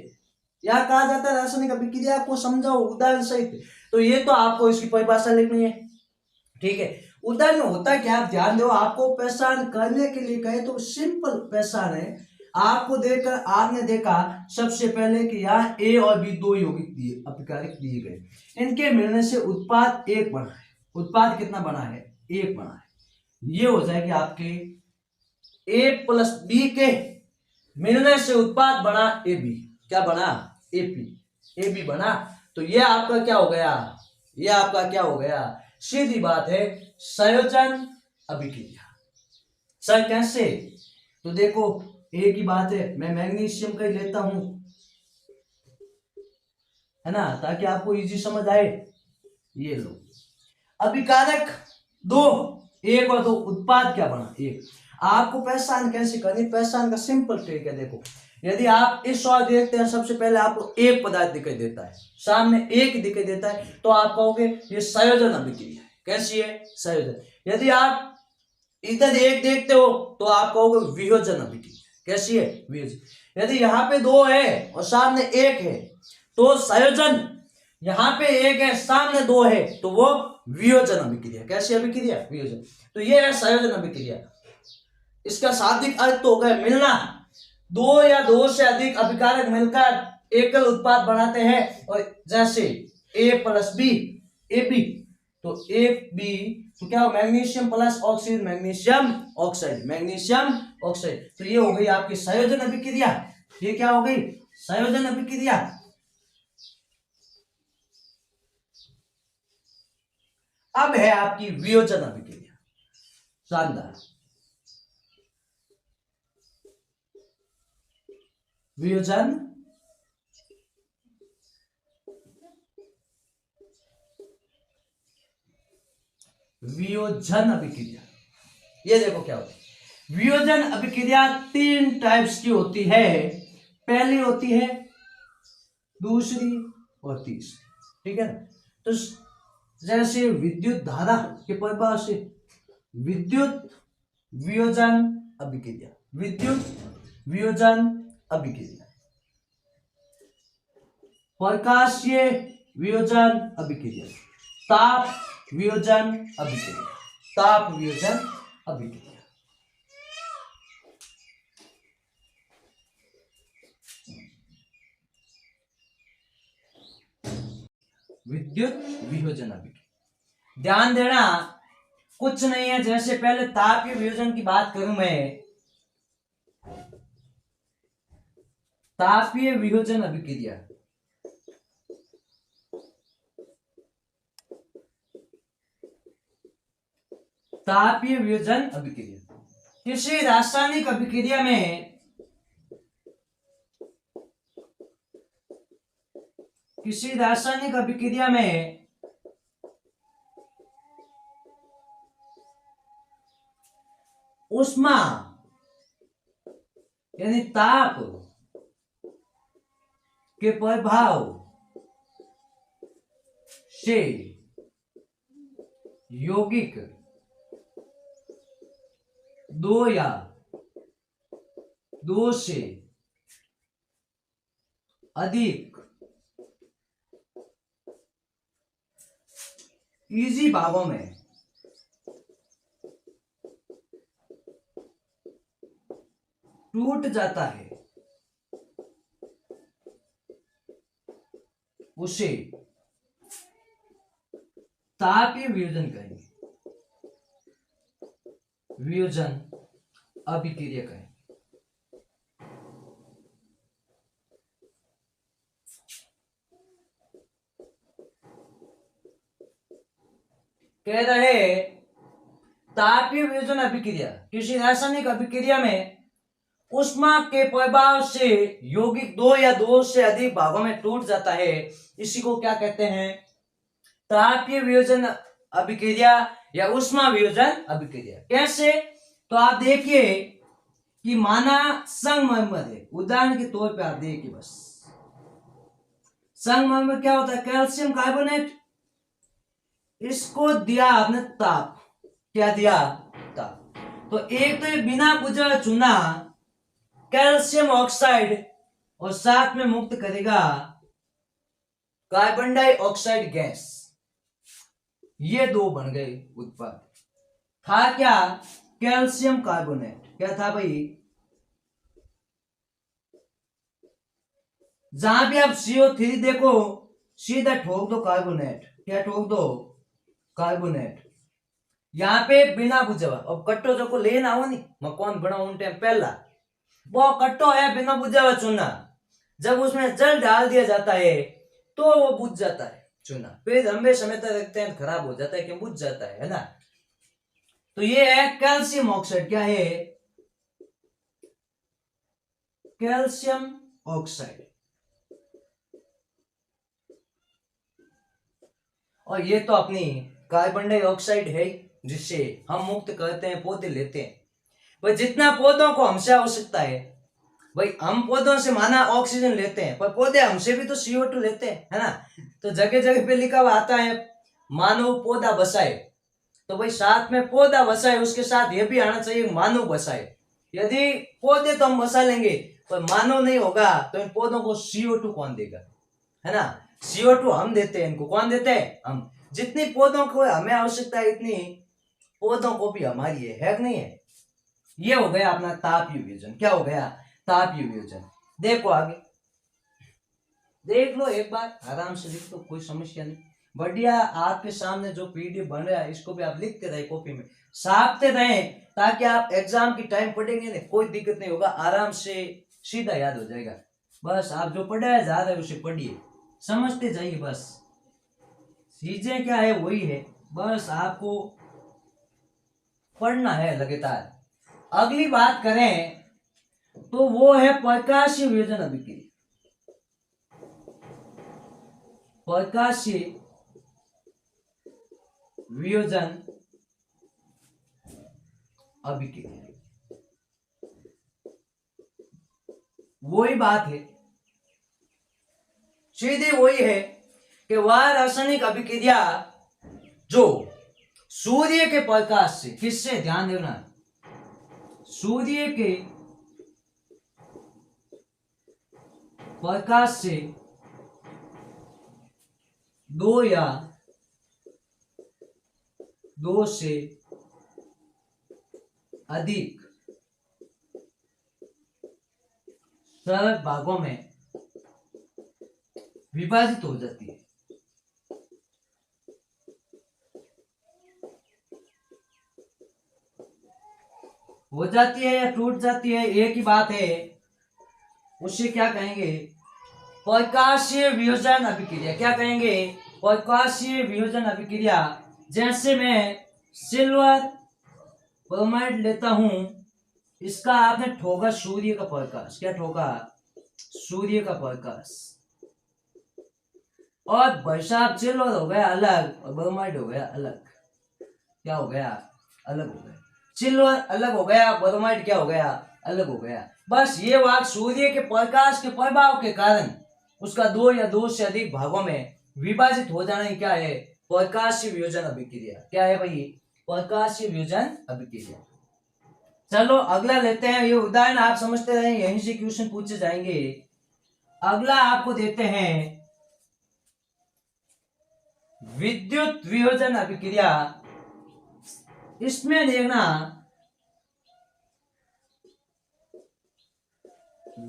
या कहा जाता है रासायनिक अभिक्रिया को समझाओ उदाहरण सहित, तो ये तो आपको इसकी परिभाषा लिखनी है। ठीक है, उदाहरण होता क्या, आप ध्यान दो। आपको पहचान करने के लिए कहे तो सिंपल पहचान है। आपको देखकर आपने देखा सबसे पहले कि यहाँ ए और बी दो यौगिक दिए, अभिकारक दिए गए, इनके मिलने से उत्पाद एक बना है। उत्पाद कितना बना है? एक बना है। ये हो जाएगी आपके ए प्लस बी के मिलने से उत्पाद बना ए बी। क्या बना? A P. ए बी बना। तो ये आपका क्या हो गया? ये आपका क्या हो गया? सीधी बात है, संयोजन अभिक्रिया। सर कैसे? तो देखो एक ही बात है, मैं मैग्नीशियम का ही लेता हूं, है ना, ताकि आपको इजी समझ आए। ये लो, अभिकारक दो, एक और दो, उत्पाद क्या बना? एक। आपको पहचान कैसे करनी? पहचान का सिंपल ट्रिक है। देखो, यदि आप इस और देखते हैं, सबसे पहले आपको एक पदार्थ दिखाई देता है, सामने एक दिखाई देता है, तो आप कहोगे ये संयोजन अभिक्रिया है। कैसी है? संयोजन। यदि आप इधर एक देखते हो तो आप कहोगे वियोजन अभिक्रिया। कैसी है? वियोजन। यदि यहाँ पे दो है और सामने एक है तो संयोजन। यहाँ पे एक है सामने दो है तो वो वियोजन अभिक्रिया। कैसी अभिक्रिया? वियोजन। तो ये है संयोजन अभिक्रिया। इसका शाब्दिक अर्थ तो हो गया मिलना। दो या दो से अधिक अभिकारक मिलकर एकल उत्पाद बनाते हैं, और जैसे ए प्लस बी, ए बी, तो ए बी तो क्या हो? Magnesium plus oxygen, magnesium oxide, magnesium oxide. तो ये हो गई आपकी संयोजन अभिक्रिया। ये क्या हो गई? संयोजन अभिक्रिया। अब है आपकी वियोजन अभिक्रिया। शानदार। वियोजन वियोजन अभिक्रिया। ये देखो क्या होता है, वियोजन अभिक्रिया 3 टाइप्स की होती है। पहली होती है, दूसरी और तीसरी, ठीक है ना। तो जैसे विद्युत धारा के प्रभाव से विद्युत वियोजन अभिक्रिया, विद्युत वियोजन अभिक्रिया, प्रकाशीय वियोजन अभिक्रिया, ताप वियोजन अभिक्रिया, ताप वियोजन अभिक्रिया। विद्युत वियोजन अभिक्रिया, ध्यान देना कुछ नहीं है। जैसे पहले तापीय वियोजन की बात करूं मैं, तापीय वियोजन अभिक्रिया, तापीय वियोजन अभिक्रिया, किसी रासायनिक अभिक्रिया में, किसी रासायनिक अभिक्रिया में ऊष्मा यानी ताप के प्रभाव से यौगिक दो या दो से अधिक इजी भागों में टूट जाता है, उसे तापीय वियोजन कहेंगे, वियोजन अभिक्रिया कहेंगे। कह रहे तापीय वियोजन अभिक्रिया, किसी रासायनिक अभिक्रिया में ऊष्मा के प्रभाव से यौगिक दो या दो से अधिक भागों में टूट जाता है, इसी को क्या कहते हैं, तापीय वियोजन अभिक्रिया या ऊष्मा वियोजन अभिक्रिया। कैसे, तो आप देखिए कि माना संगमरमर है, उदाहरण के तौर पे आप देखिए बस, संगमरमर क्या होता है, कैल्शियम कार्बोनेट, इसको दिया आपने ताप, क्या दिया, ताप। तो एक तो ये बिना बुझे चूना कैल्शियम ऑक्साइड और साथ में मुक्त करेगा कार्बन डाइऑक्साइड गैस, ये दो बन गए उत्पाद। था क्या, कैल्शियम कार्बोनेट, क्या था भाई, जहां भी आप CO3 देखो सीधा ठोक दो कार्बोनेट, क्या ठोक दो, कार्बोनेट। यहाँ पे बिना बुझे हुआ, अब कट्टो जो को लेना हो नहीं, मैं कौन बना उन टाइम पहला, वो कट्टो है बिना बुझा हुआ चूना, जब उसमें जल डाल दिया जाता है तो वो बुझ जाता है चूना, फिर लंबे समय तक रखते हैं खराब हो जाता है, क्यों, बुझ जाता है ना। तो ये है कैल्शियम ऑक्साइड, क्या है, कैल्शियम ऑक्साइड। और ये तो अपनी कार्बन डाइऑक्साइड है जिससे हम मुक्त करते हैं, पौधे लेते हैं। भाई जितना पौधों को हमसे आवश्यकता है, भाई हम पौधों से माना ऑक्सीजन लेते हैं, पर पौधे हमसे भी तो CO2 लेते हैं, है ना। तो जगह जगह पे लिखा हुआ आता है मानव पौधा बसाए, तो भाई साथ में पौधा बसाए, उसके साथ ये भी आना चाहिए मानव बसाए। यदि पौधे तो हम बसा लेंगे पर मानव नहीं होगा तो इन पौधों को CO2 कौन देगा, है ना। CO2 हम देते हैं, इनको कौन देते हैं, हम। जितनी पौधों को हमें आवश्यकता है इतनी पौधों को भी हमारी है कि नहीं है। ये हो गया अपना तापीय वियोजन, क्या हो गया, तापीय वियोजन। देखो आगे देख लो, एक बार आराम से लिख लो, कोई समस्या नहीं। बढ़िया, आपके सामने जो PDF बन रहा है इसको भी आप लिखते रहे, कॉपी में छापते रहे, ताकि आप एग्जाम की टाइम पढ़ेंगे ना कोई दिक्कत नहीं होगा, आराम से सीधा याद हो जाएगा। बस आप जो पढ़ाया जा रहा है उसे पढ़िए, समझते जाइए, बस चीजें क्या है वही है, बस आपको पढ़ना है लगातार। अगली बात करें तो वो है प्रकाशीय वियोजन अभिक्रिया। प्रकाशीय वियोजन अभिक्रिया। वही बात है, सीधी वही है कि वह रासायनिक अभिक्रिया जो सूर्य के प्रकाश से, किससे, ध्यान देना, सूर्य के प्रकाश से दो या दो से अधिक सरल भागों में विभाजित हो जाती है। हो जाती है या टूट जाती है, एक ही बात है। उसे क्या कहेंगे, प्रकाशीय वियोजन अभिक्रिया। क्या कहेंगे, प्रकाशीय वियोजन अभिक्रिया। जैसे मैं सिल्वर ब्रोमाइड लेता हूं, इसका आपने ठोका सूर्य का प्रकाश, क्या ठोका, सूर्य का प्रकाश, और भाई साहब सिल्वर हो गया अलग और ब्रोमाइड हो गया अलग। क्या हो गया, अलग हो गया। सिल्वर अलग हो गया, ब्रोमाइड क्या हो गया, अलग हो गया। बस ये वाक सूर्य के प्रकाश के प्रभाव के कारण उसका दो या दो से अधिक भागों में विभाजित हो जाना ही क्या है, प्रकाशीय वियोजन अभिक्रिया। क्या है भाई, प्रकाशीय वियोजन अभिक्रिया। चलो अगला लेते हैं। ये उदाहरण आप समझते रहे, यहीं से क्वेश्चन पूछे जाएंगे। अगला आपको देते हैं विद्युत वियोजन अभिक्रिया। इसमें देखना,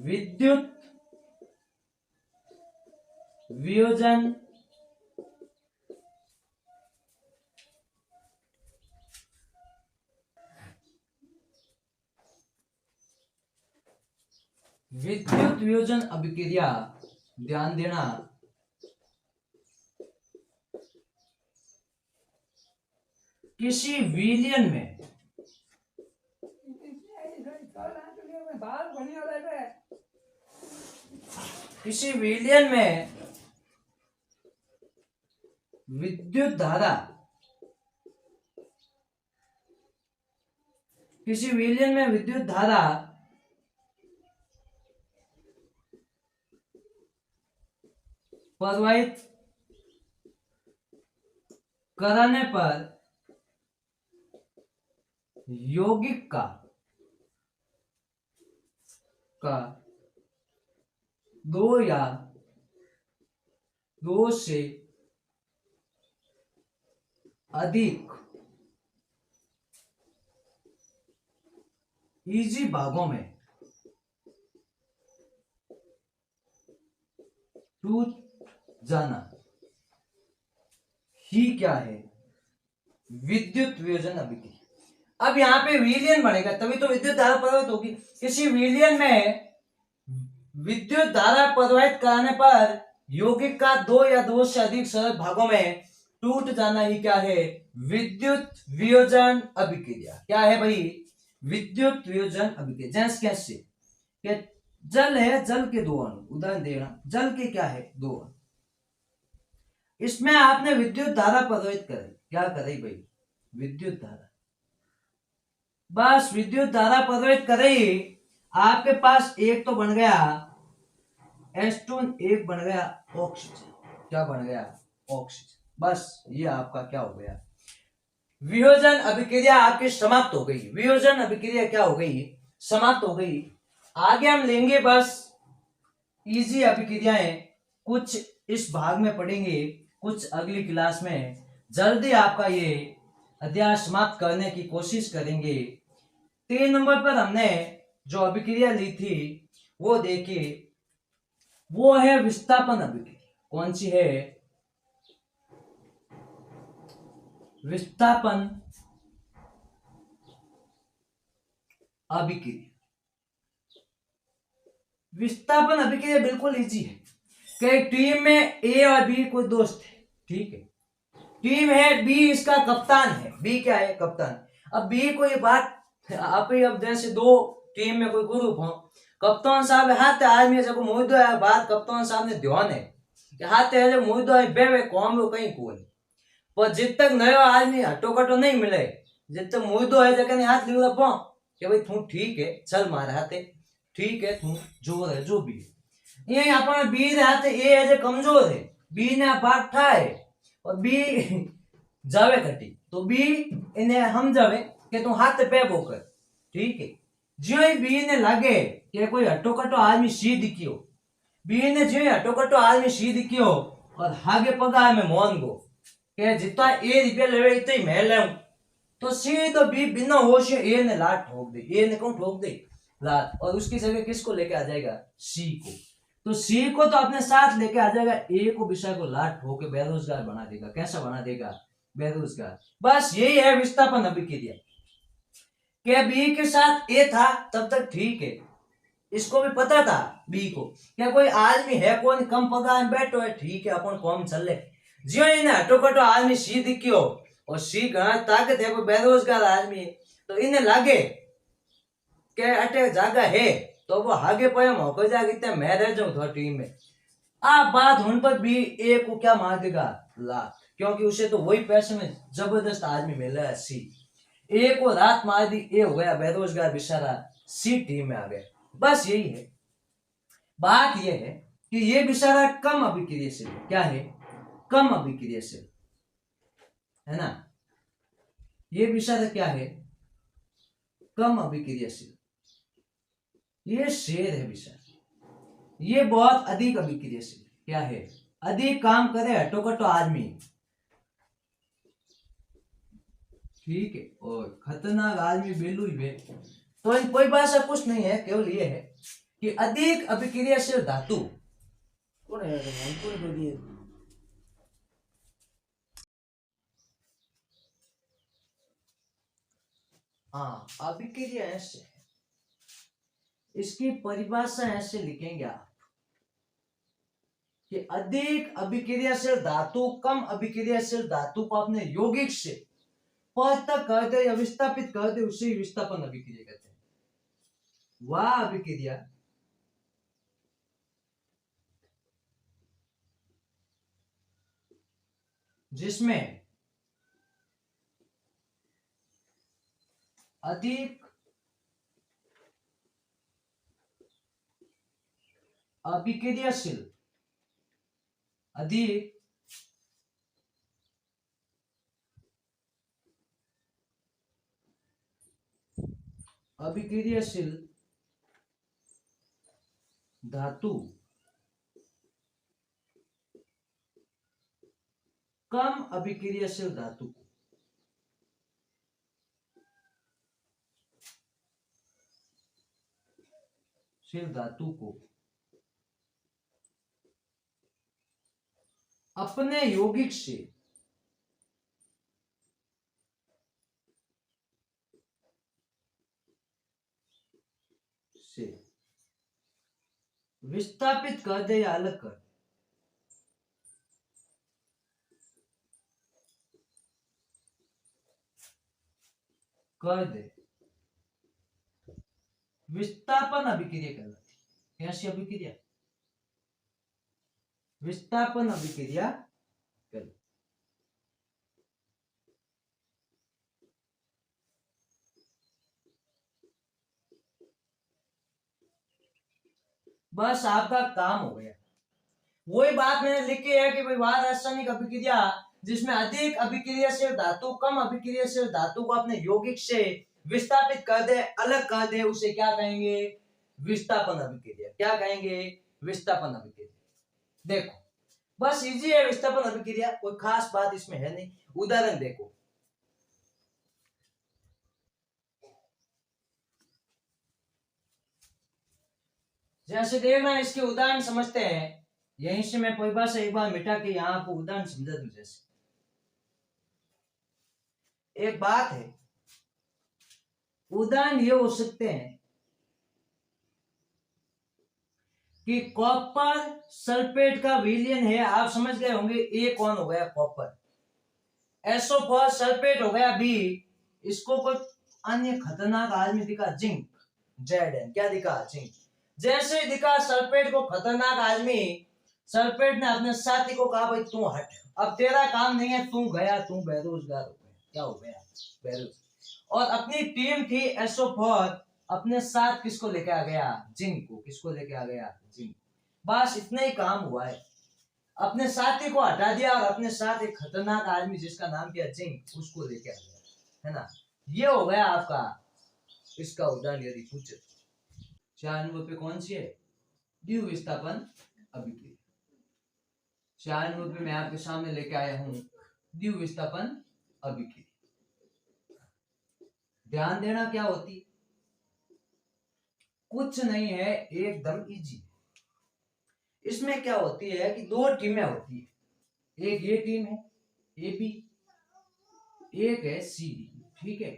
विद्युत वियोजन विद्युत वियोजन अभिक्रिया, ध्यान देना, किसी विलयन में किसी विलयन में विद्युत धारा, किसी विलयन में विद्युत धारा प्रवाहित कराने पर यौगिक का दो या दो से अधिक इजी भागों में टूट जाना ही क्या है, विद्युत वियोजन अभिक्रिया। अब यहां पे विलयन बनेगा तभी तो विद्युत धारा प्रवाहित होगी। किसी विलयन में विद्युत धारा प्रवाहित कराने पर यौगिक का दो या दो से अधिक सरल भागों में टूट जाना ही क्या है, विद्युत वियोजन अभिक्रिया। क्या है भाई, विद्युत वियोजन अभिक्रिया। जैसे कैसे कि जल है, जल के दो अणु, उदाहरण देना, जल के क्या है, दो अणु, इसमें आपने विद्युत धारा प्रवाहित करे, क्या करे भाई, विद्युत धारा। बस विद्युत धारा प्रवाहित करे, आपके पास एक तो बन गया H2, एक बन गया ऑक्सीजन। क्या बन गया, ऑक्सीजन। बस ये आपका क्या हो गया, वियोजन अभिक्रिया आपकी समाप्त हो गई। वियोजन अभिक्रिया क्या हो गई, समाप्त हो गई। आगे हम लेंगे बस इजी अभिक्रियाएं, कुछ इस भाग में पढ़ेंगे, कुछ अगली क्लास में। जल्दी आपका ये अध्याय समाप्त करने की कोशिश करेंगे। 3 नंबर पर हमने जो अभिक्रिया ली थी वो देखिए, वो है विस्थापन अभिक्रिया। कौन सी है, विस्थापन अभिक्रिया। विस्थापन अभिक्रिया बिल्कुल इजी है कि एक टीम में ए और बी कोई दोस्त है, ठीक है, टीम है, बी इसका कप्तान है, बी क्या है, कप्तान। अब बी को ये बात, अब जैसे दो टीम में कोई ग्रुप हो, कप्तान साहब हाथ आदमी जब मुद्दो है, बात कप्तान साहब ने ध्यान है कि हाथ जब मुद्दो है बे कौम कहीं कोई, पर जित तक नयो आदमी हटो कटो नहीं मिले जितने मुद्दो है जगह ने हाथ लियो पो कि भाई तू ठीक है चल मारे हाथे ठीक है तू जोर है जो भी है ये अपन बी रे हाथे ए है जो कमजोर है बी ने पाठ है और बी जावे कटी तो बी इन्हें हम जावे कि तू हाथ पे बोकर ठीक है जो ही बी ने लागे कि कोई हट्टो कट्टो आदमी सी दिखियो बी ने जो ही हट्टो कट्टो आदमी सी दिखियो और हागे पगा में मोहन गो के जितना ए रुपया लेवे इतना ही मैं लेऊं तो सीधो बी बिना होश ए ने लात ठोक दे ए ने कौन ठोक दे लात और उसकी जगह किसको लेके आ जाएगा सी को तो सी को तो अपने साथ लेके आ जाएगा ए को विषय को लात ठोक के बेरोजगार बना देगा कैसा बना देगा बेरोजगार बस यही है विस्थापन अभिक्रिया के बी के साथ ए था तब तक ठीक है इसको भी पता था बी को क्या कोई आदमी है कौन कम पगार में बैठो है ठीक है अपन कौन चले जियो इन्हें हटो कटो आदमी सी दिखियो और सी घना ताकत है कोई बेरोजगार आदमी है तो इन्हें लागे के अटे जागा है तो वो आगे पे मौके जागे मैं रह जाऊं थोड़ी टीम में आप बात होने पर बी ए को क्या मार देगा लात क्योंकि उसे तो वही पैसे में जबरदस्त आदमी मिला है सी ए को रात मार दी ए हो गया बेरोजगार बेचारा सी टीम में आ गया बस यही है बात यह है कि ये बेचारा कम अभिक्रियाशील है क्या है कम अभिक्रियाशील है ना ये बेचारा क्या है कम अभिक्रियाशील ये शेर है बेचारा ये बहुत अधिक अभिक्रियाशील क्या है अधिक काम करे हटो कटो आदमी ठीक है और खतरनाक आदमी बेलू ही बे तो इन कोई भाषा कुछ नहीं है केवल ये है कि अधिक अभिक्रियाशील धातु कौन है कौन दिए हाँ अभिक्रिया ऐसे इसकी परिभाषा ऐसे लिखेंगे आप कि अधिक अभिक्रियाशील धातु कम अभिक्रियाशील धातु को अपने यौगिक से पृथक कर दे या विस्थापित कर दे उसे विस्थापन अभिक्रिया कहते हैं वह अभिक्रिया जिसमें अधिक अभिक्रियाशील अधिक अभिक्रियाशील धातु कम अभिक्रियाशील धातु को धातु को अपने यौगिक से विस्थापित कर दे या अलग कर दे विस्थापन अभिक्रिया कहलाती है कैसी अभिक्रिया विस्थापन अभिक्रिया कहलाती बस आपका काम हो गया वही बात मैंने लिखी है कि भाई वह रासायनिक अभिक्रिया जिसमें अधिक अभिक्रियाशील धातु कम अभिक्रियाशील धातु को अपने यौगिक से विस्थापित कर दे अलग कर दे उसे क्या कहेंगे विस्थापन अभिक्रिया क्या कहेंगे विस्थापन अभिक्रिया देखो बस इजी है विस्थापन अभिक्रिया कोई खास बात इसमें है नहीं उदाहरण देखो जैसे देखना इसके उदाहरण समझते हैं यहीं से मैं परिभाषा एक बार मिटा के यहाँ आपको उदाहरण समझा दूं जैसे एक बात है उदाहरण ये हो सकते हैं कि कॉपर सल्फेट का विलयन है आप समझ गए होंगे ए कौन हो गया कॉपर SO4 सल्फेट हो गया बी इसको कोई अन्य खतरनाक आदमी दिखा जिंक Zn क्या दिखा जिंक जैसे दिखा सल्फेट को खतरनाक आदमी सल्फेट ने अपने साथी को कहा भाई तू हट अब तेरा काम नहीं है तू गया तू बेरोजगार हो गया क्या हो गया बेरोजगार और अपनी टीम थी एसोफोर, अपने साथ किसको लेके आ गया? जिंक को। किसको लेके आ गया? जिंक। बस इतना ही काम हुआ है। अपने साथी को हटा दिया और अपने साथ एक खतरनाक आदमी जिसका नाम किया जिंक, उसको लेके आ गया, है ना। ये हो गया आपका इसका उदाहरण यदि पूछे। 4 पे कौन सी है? द्विविस्थापन अभिक्रिया। 4 पे मैं आपके सामने लेके आया हूं द्विविस्थापन अभिक्रिया। ध्यान देना क्या होती, कुछ नहीं है, एकदम इजी। इसमें क्या होती है कि दो टीमें होती है, एक ये टीम है ए बी, एक है सी डी, ठीक है।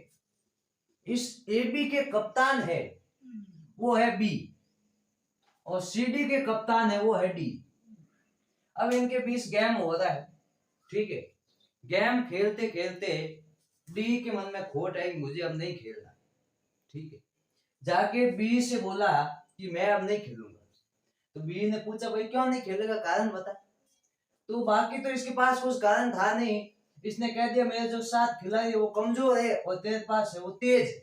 इस ए बी के कप्तान है वो है बी, और सी डी के कप्तान है वो है डी। अब इनके बीच गेम हो रहा है, ठीक है। गेम खेलते खेलते डी के मन में खोट है कि मुझे अब नहीं खेलना, ठीक है। जाके बी से बोला कि मैं अब नहीं खेलूंगा। तो बी ने पूछा भाई क्यों नहीं खेलेगा, कारण बता। तो बाकी तो इसके पास कुछ कारण था नहीं, इसने कह दिया मेरे जो साथ खिलाड़ी वो कमजोर है और तेरे पास है वो तेज है।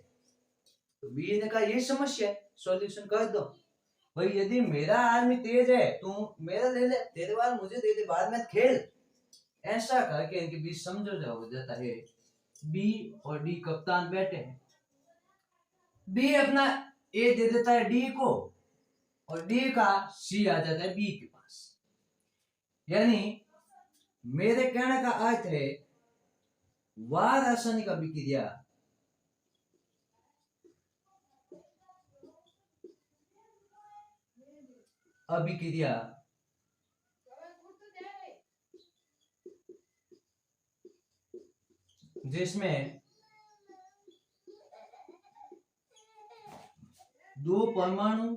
तो बी ने कहा ये समस्या है, सॉल्यूशन कर दो। भाई यदि मेरा आदमी तेज है तू मेरा ले ले, तेरे बाद मुझे दे दे, बाद में खेल। ऐसा करके इनके बीच समझौता हो जाता है। बी और डी कप्तान बैठे हैं, बी अपना ए दे देता है डी को और डी का सी आ जाता है बी के पास। यानी मेरे कहने का अर्थ है वह रासायनिक अभिक्रिया अभिक्रिया जिसमें दो परमाणुओं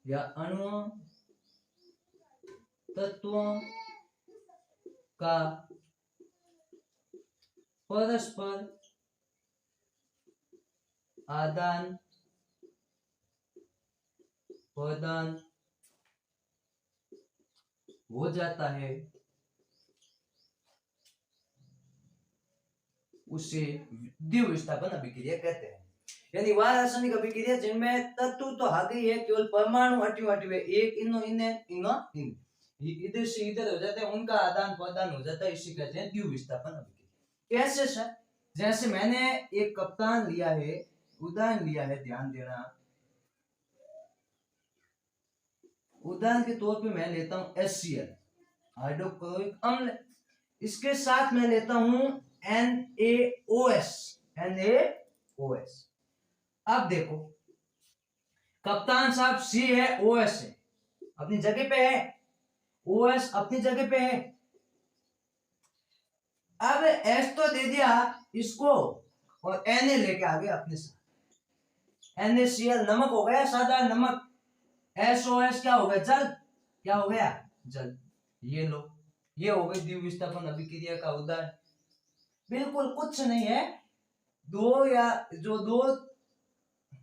या अणुओं तत्वों का परस्पर आदान प्रदान हो जाता है, उसे द्विविस्थापन अभिक्रिया कहते हैं। यानी वह रासायनिक अभिक्रिया जिनमें तत्व तो आगे ही है, केवल परमाणु हटी हटी हुए, एक इनो इने इनो इन, इधर से इधर हो जाते हैं, उनका आदान प्रदान हो जाता है, इसी कहते हैं द्विविस्थापन अभिक्रिया। कैसे सर? जैसे मैंने एक कप्तान लिया है, उदाहरण लिया है, ध्यान देना। उदाहरण के तौर पे मैं लेता हूं HCl, हाइड्रोक्लोरिक अम्ल। इसके साथ मैं लेता हूं NaOH, NaOH। अब देखो कप्तान साहब सी है, OS है, अपनी जगह पे है, OS अपनी जगह पे है। अब S तो दे दिया इसको और Na लेके आ गया अपने साथ। NaCl नमक हो गया, साधारण नमक। SOS क्या हो गया? जल। क्या हो गया? जल। ये लो, ये हो गई द्विविस्थापन अभिक्रिया का उदाहरण। बिल्कुल कुछ नहीं है, दो या जो दो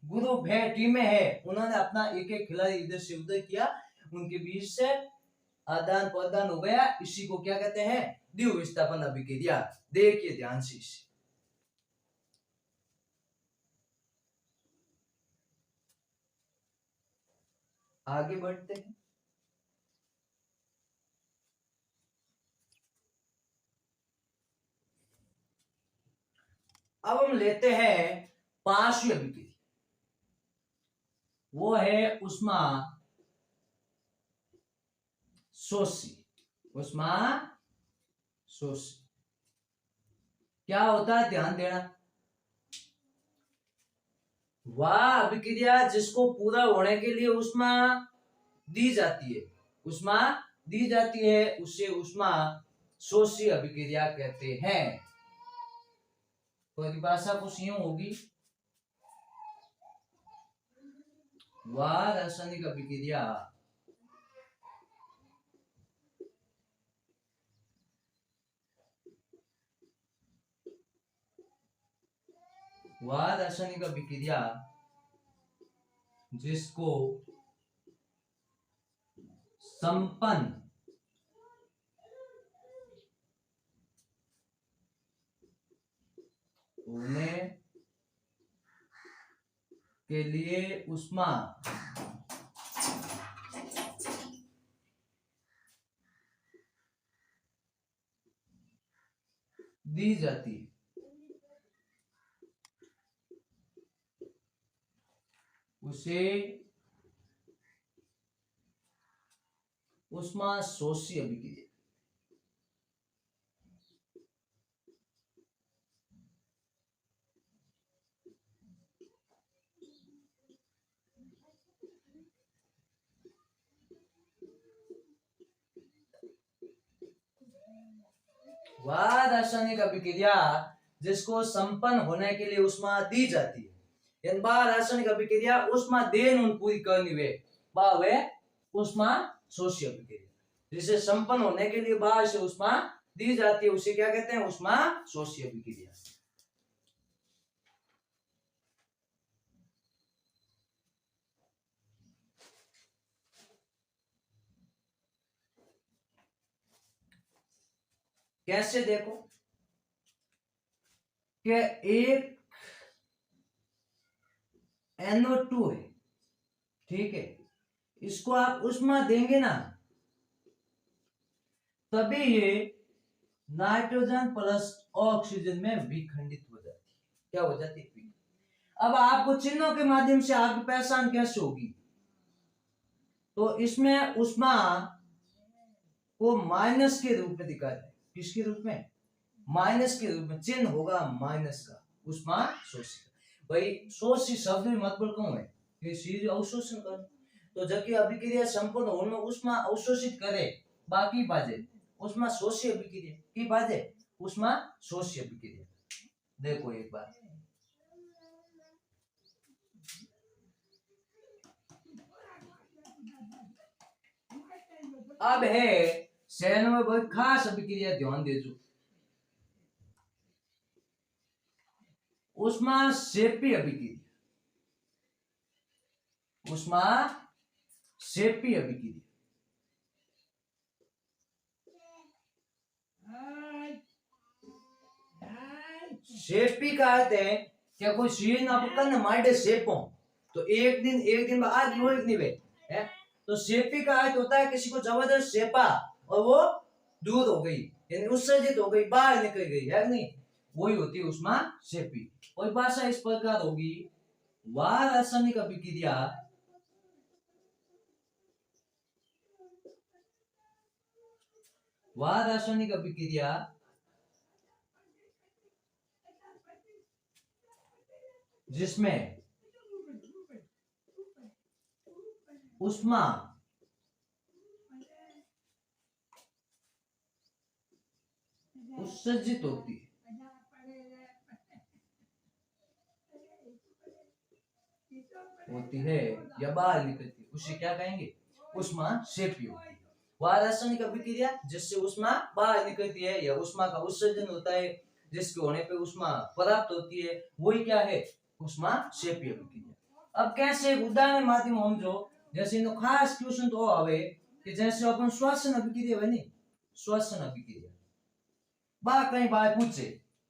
ग्रुप है, टीमें है, उन्होंने अपना एक एक खिलाड़ी इधर से उधर किया, उनके बीच से आदान प्रदान हो गया, इसी को क्या कहते हैं? द्विविस्थापन अभिक्रिया। देखिए ध्यान से इसे। आगे बढ़ते हैं। अब हम लेते हैं पांचवी अभिक्रिया, वो है उष्मा शोषी। उष्मा शोषी क्या होता है? ध्यान देना। वह अभिक्रिया जिसको पूरा होने के लिए उष्मा दी जाती है, उष्मा दी जाती है, उसे उष्मा शोषी अभिक्रिया कहते हैं। परिभाषा कुछ यूं होगी, वह रासायनिक अभिक्रिया वह रासायनिक अभिक्रिया जिसको संपन्न होने के लिए ऊष्मा दी जाती है। उसे ऊष्मा शोषी अभिक्रिया। वह रासायनिक अभिक्रिया जिसको संपन्न होने के लिए ऊष्मा दी जाती है, इन बार रासायनिक अभिक्रिया ऊष्मा देन उन पूरी करनी वे वे ऊष्मा शोषी अभिक्रिया। जिसे संपन्न होने के लिए बाहर से ऊष्मा दी जाती है उसे क्या कहते हैं? ऊष्मा शोषी अभिक्रिया। कैसे देखो कि एक NO2 है, ठीक है, इसको आप ऊष्मा देंगे ना तभी ये नाइट्रोजन प्लस ऑक्सीजन में विखंडित हो जाती है। क्या हो जाती है? अब आपको चिन्हों के माध्यम से आपकी पहचान कैसे होगी? तो इसमें ऊष्मा को माइनस के रूप में दिखाया है। किसके रूप में? माइनस के रूप में। चिन्ह होगा माइनस का, ऊष्मा शोषी। भाई शोषी शब्द में मतलब क्यों है? ये सीधे अवशोषण कर। तो जबकि अभिक्रिया संपूर्ण होने में ऊष्मा अवशोषित करे, बाकी बाजे ऊष्मा शोषी अभिक्रिया की बाजे ऊष्मा शोषी अभिक्रिया। देखो एक बार अब है शहर में बहुत खास अभिक्रिया, ध्यान देजो। ऊष्मा शेपी अभिक्रिया, ऊष्मा शेपी अभिक्रिया। शेपी का अर्थ है क्या कोई चीज ना पकड़ माइडे शेपो तो एक दिन बाद आज वो एक नहीं है। तो शेपी का अर्थ होता है किसी को जबरदस्त शेपा और वो दूर हो गई, यानी उत्सर्जित हो गई, बाहर निकल गई है नहीं, वही होती है ऊष्मा शेपी। और भाषा इस प्रकार होगी, वह रासायनिक अभिक्रिया जिसमें ऊष्मा उत्सर्जित होती है या बाहर निकलती है, उसे क्या कहेंगे? ऊष्मा शेपी होती है। वह रासायनिक अभिक्रिया जिससे ऊष्मा बाहर निकलती है या ऊष्मा का उत्सर्जन होता है, जिसके होने पे ऊष्मा प्राप्त होती है, वही क्या है? ऊष्मा शेपी अभिक्रिया। अब कैसे उदाहरण माध्यम हम जो जैसे इन खास क्वेश्चन तो आवे कि जैसे अपन श्वसन अभिक्रिया बनी, श्वसन अभिक्रिया बा कई बार पूछे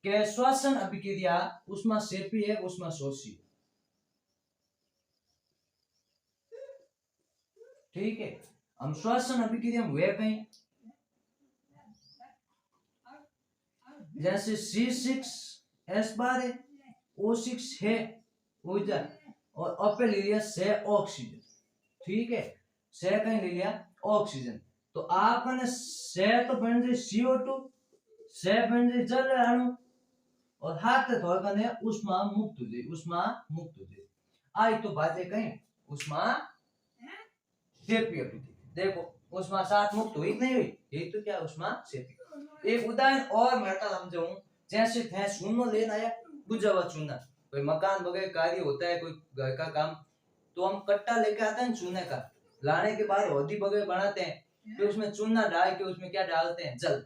कि श्वसन अभिक्रिया ऊष्मा शेपी है ऊष्मा शोषी? ठीक है, हम श्वसन अभिक्रिया हुए कहीं जैसे C6H बार है, O6 है ऊर्जा और अपे ले लिया से ऑक्सीजन, ठीक है, से कहीं ले लिया ऑक्सीजन। तो आपने से तो बन जाए CO2, से बन जाए जल अणु और हाथ थोड़ा कने ऊष्मा मुक्त हो जाए, ऊष्मा मुक्त हो जाए। आई तो बातें कहीं ऊष्मा शेपी अभिक्रिया। देखो ऊष्मा साथ मुक्त हुई नहीं हुई, यही तो क्या ऊष्मा शेपी। एक उदाहरण और मैं समझाऊं, जैसे थे सुनो लेना या बुझावा चूना, कोई मकान वगैरह कार्य होता है, कोई घर का काम, तो हम कट्टा लेके आते हैं चूने का, लाने के बाद होदी वगैरह बनाते हैं, फिर उसमें चूना डाल के उसमें क्या डालते हैं? जल।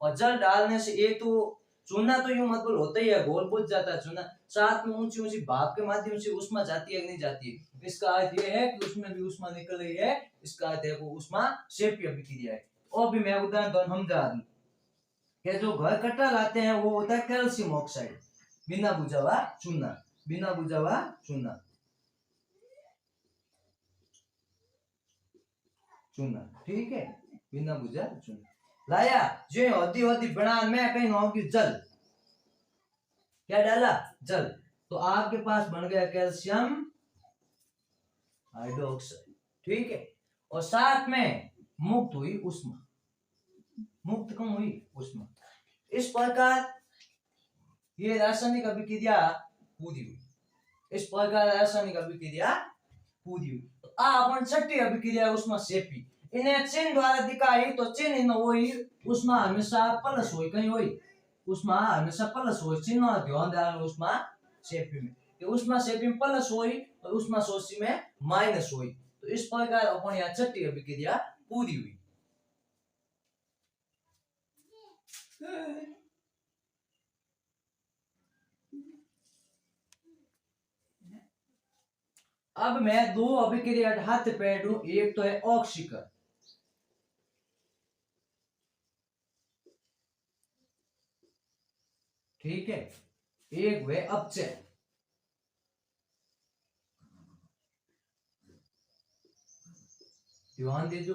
और जल डालने से ये तो चूना तो यूं मतलब होता ही है, घोल बुझ जाता है चूना, साथ में ऊंची ऊंची भाप के माध्यम से ऊष्मा जाती है कि नहीं जाती है? इसका अर्थ ये है कि उसमें भी ऊष्मा निकल रही है, इसका अर्थ है वो ऊष्मा शेपी अभिक्रिया है। और भी मैं उदाहरण समझा दूं कि जो घर कट्टा लाते हैं वो होता है कैल्शियम ऑक्साइड, बिना बुझा हुआ चूना, बिना बुझा हुआ चूना, चूना, ठीक है, बिना बुझा चूना। लाया जो होती होती बना में कहीं होगी जल, क्या डाला, जल, तो आपके पास बन गया कैल्शियम हाइड्रोक्साइड, ठीक है। और साथ में मुक्त हुई उष्मा, मुक्त कम हुई उष्मा। इस प्रकार ये रासायनिक अभिक्रिया पूरी हुई, इस प्रकार रासायनिक अभिक्रिया पूरी हुई। तो अपन छठी अभिक्रिया उष्मा सेपी, इन्हें चिन्ह द्वारा दिखाई तो चिन्ह इन वही उष्मा हमेशा प्लस होई, कहीं होई उष्मा हमेशा प्लस होई, चिन्ह ध्यान देना उष्मा सेपी में, कि उष्मा सेपी में प्लस होई और उष्मा शोषी में माइनस होई। तो इस प्रकार अपन यहाँ छठी अभिक्रिया पूरी हुई। अब मैं दो अभिक्रिया हाथ पैडू, एक तो है ऑक्सीकरण, ठीक है, एक वे अपचयन। ध्यान दीजिए,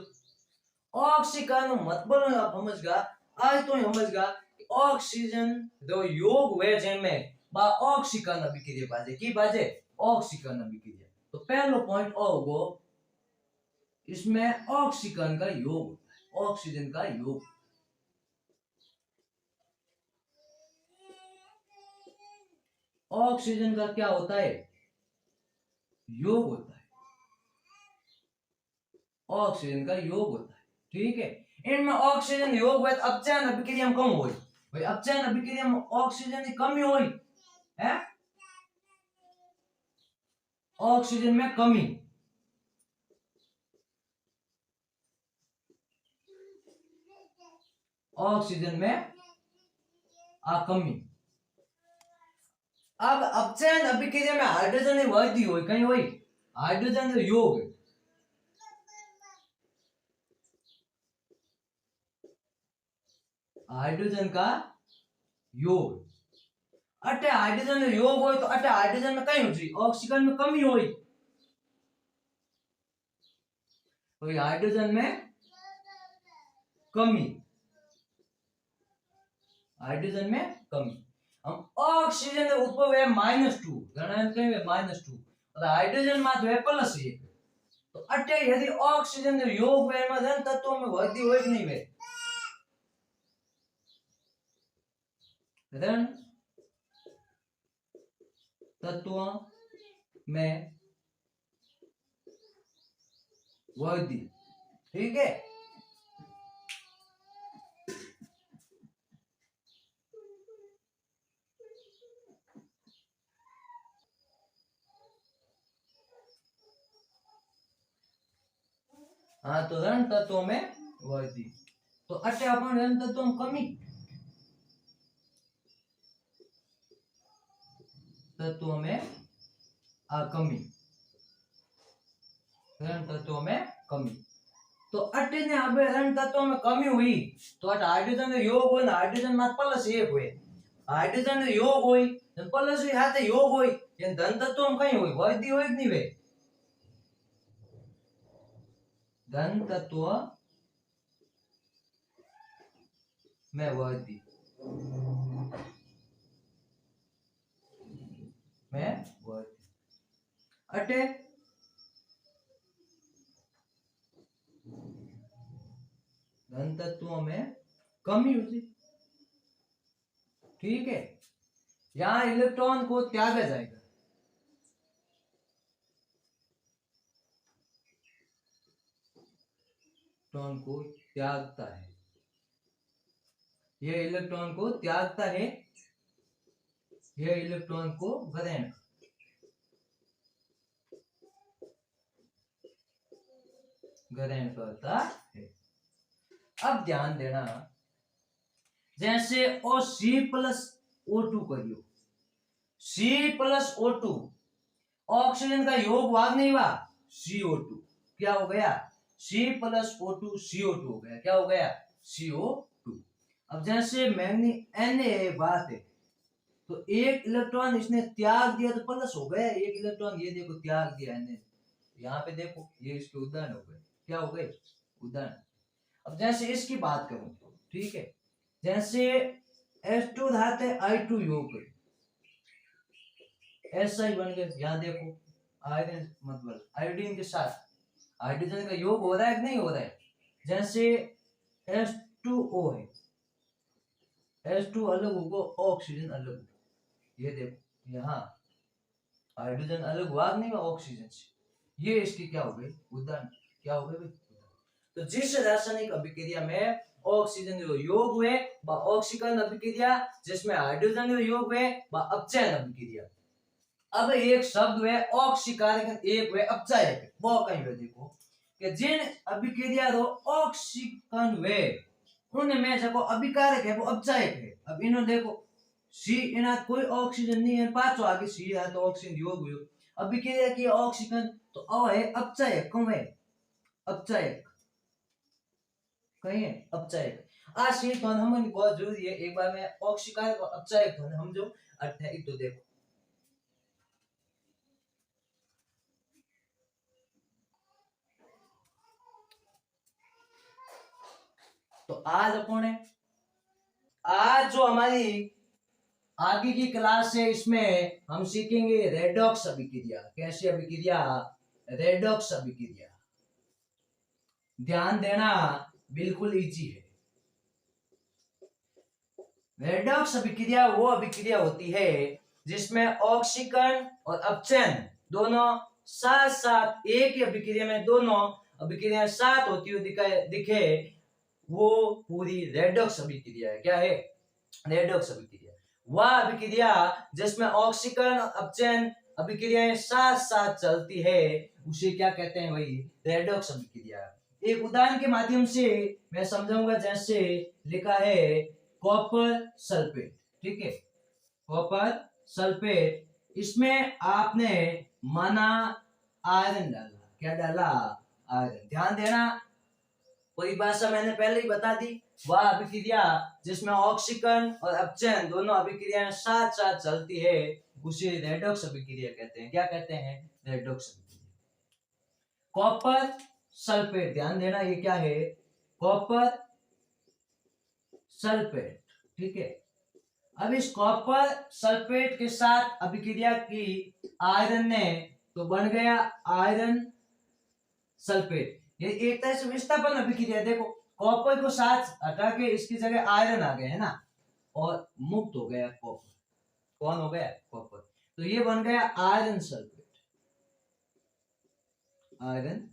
ऑक्सीकरण मत बोलो आप समझगा, आज तो समझगा ऑक्सीजन जो योग वे जिनमें बा ऑक्सीकरण अभिक्रिया बाजे की बाजे ऑक्सीकरण अभिक्रिया। तो पहला पॉइंट होगो, इसमें ऑक्सीकरण का योग होता है, ऑक्सीजन का योग, ऑक्सीजन का क्या होता है, योग होता है, ऑक्सीजन का योग होता है, ठीक है। इनमें ऑक्सीजन योग हुआ तो अपचयन अभिक्रिया कम हुई, भाई अपचयन अभिक्रिया में ऑक्सीजन की कमी हुई है, ऑक्सीजन में कमी, ऑक्सीजन में कमी। अब अपचयन अभिक्रिया में हाइड्रोजन की वृद्धि हुई, कहीं हुई हाइड्रोजन का योग, हाइड्रोजन का योग, अटे हाइड्रोजन का योग हो तो अटे हाइड्रोजन में कहीं हुई ऑक्सीजन में कमी हुई, तो हाइड्रोजन में कमी, हाइड्रोजन में कमी। हम ऑक्सीजन ऊपर है -2, गणन कहीं -2 और हाइड्रोजन में जो है +1, तो अटे यदि ऑक्सीजन जो योग वे में धन तत्वों में वृद्धि हो कि नहीं वे धन तत्वों में वृद्धि, ठीक है। हाँ, तो ऋण तत्वों में वृद्धि, तो अटे अपन ऋण तत्वों में कमी, तत्वों में कमी, ऋण तत्वों में कमी। तो अटे ने अब ऋण तत्वों में कमी हुई तो अट हाइड्रोजन का योग हो, हाइड्रोजन में +1 हुए, हाइड्रोजन का योग हुई प्लस हुई हाथे योग हुई, ये धन तत्वों में कहीं हुई वृद्धि हुई नहीं वे, धन तत्व में वृद्धि, में वृद्धि, अटे धन तत्वों में कमी होती, ठीक है। यहां इलेक्ट्रॉन को त्यागा जाएगा, इलेक्ट्रॉन को त्यागता है, यह इलेक्ट्रॉन को त्यागता है, यह इलेक्ट्रॉन को ग्रहण ग्रहण करता है। अब ध्यान देना, जैसे O3+O2 करियो, C+O2 ऑक्सीजन का योग भाग नहीं हुआ, CO2 क्या हो गया, C+O2 CO2 हो गया, क्या हो गया CO2। अब जैसे मैंने Na बात है, तो एक इलेक्ट्रॉन इसने त्याग दिया तो प्लस हो गया, एक इलेक्ट्रॉन ये देखो त्याग दिया है, यहाँ पे देखो ये इसके उदाहरण हो गए, क्या हो गए, उदाहरण। अब जैसे इसकी बात करूं, ठीक है, जैसे H2 धातु है I2 योग, ऐसा ही बन गया, यहाँ देखो आयरन मतलब आयोडीन के साथ हाइड्रोजन का योग हो रहा है कि नहीं हो रहा है। जैसे H2O है, H2 अलग होगा, ऑक्सीजन अलग होगा, ये देखो यहाँ हाइड्रोजन अलग हुआ नहीं हुआ ऑक्सीजन से, ये इसकी क्या हो गई, उदाहरण क्या हो गई भाई। तो जिस रासायनिक अभिक्रिया में ऑक्सीजन योग हुए व ऑक्सीकरण अभिक्रिया, जिसमें हाइड्रोजन योग हुए व अपचयन अभिक्रिया। अब एक शब्द है ऑक्सीकारक, एक है अपचायक, वो कहीं पे देखो कि जिन अभिक्रिया रो ऑक्सीकरण हुए उनमें जो अभिकारक है वो अपचायक है। अब इन्होंने देखो सी इना कोई ऑक्सीजन नहीं है, पांचों आगे सी है तो ऑक्सीजन योग हुई, अभिक्रिया की ऑक्सीकरण तो अ है अपचायक, कौन है अपचायक, कहीं है अपचायक। आज सी तो हमें बहुत जरूरी है, एक बार में ऑक्सीकारक और अपचायक हम जो अर्थ है तो देखो। तो आज अपन आज जो हमारी आगे की क्लास है इसमें हम सीखेंगे रेडॉक्स अभिक्रिया, कैसी अभिक्रिया, रेडॉक्स अभिक्रिया। ध्यान देना बिल्कुल इजी है। रेडॉक्स अभिक्रिया वो अभिक्रिया होती है जिसमें ऑक्सीकरण और अपचयन दोनों साथ साथ, एक ही अभिक्रिया में दोनों अभिक्रिया साथ होती हुई दिखे, वो पूरी रेडॉक्स अभिक्रिया है। क्या है, रेडॉक्स अभिक्रिया। वह अभिक्रिया जिसमें ऑक्सीकरण और अपचयन अभिक्रियाएं साथ साथ चलती है उसे क्या कहते हैं भाई, रेडॉक्स अभिक्रिया। एक उदाहरण के माध्यम से मैं समझाऊंगा, जैसे लिखा है कॉपर सल्फेट, ठीक है, कॉपर सल्फेट, इसमें आपने माना आयरन डाला, क्या डाला, आयरन। ध्यान देना परिभाषा मैंने पहले ही बता दी, वह अभिक्रिया जिसमें ऑक्सीकरण और अपचयन दोनों अभिक्रियाएं साथ साथ चलती है उसे रेडॉक्स अभिक्रिया कहते हैं। क्या कहते हैं, रेडॉक्स अभिक्रिया। कॉपर सल्फेट, ध्यान देना ये क्या है, कॉपर सल्फेट, ठीक है। अब इस कॉपर सल्फेट के साथ अभिक्रिया की आयरन ने, तो बन गया आयरन सल्फेट। ये एक तरह से विस्थापन अभिक्रिया। देखो कॉपर को साथ हटा के इसकी जगह आयरन आ गए है ना, और मुक्त हो गया कॉपर, कौन हो गया, कॉपर। तो ये बन गया आयरन सल्फेट, आयरन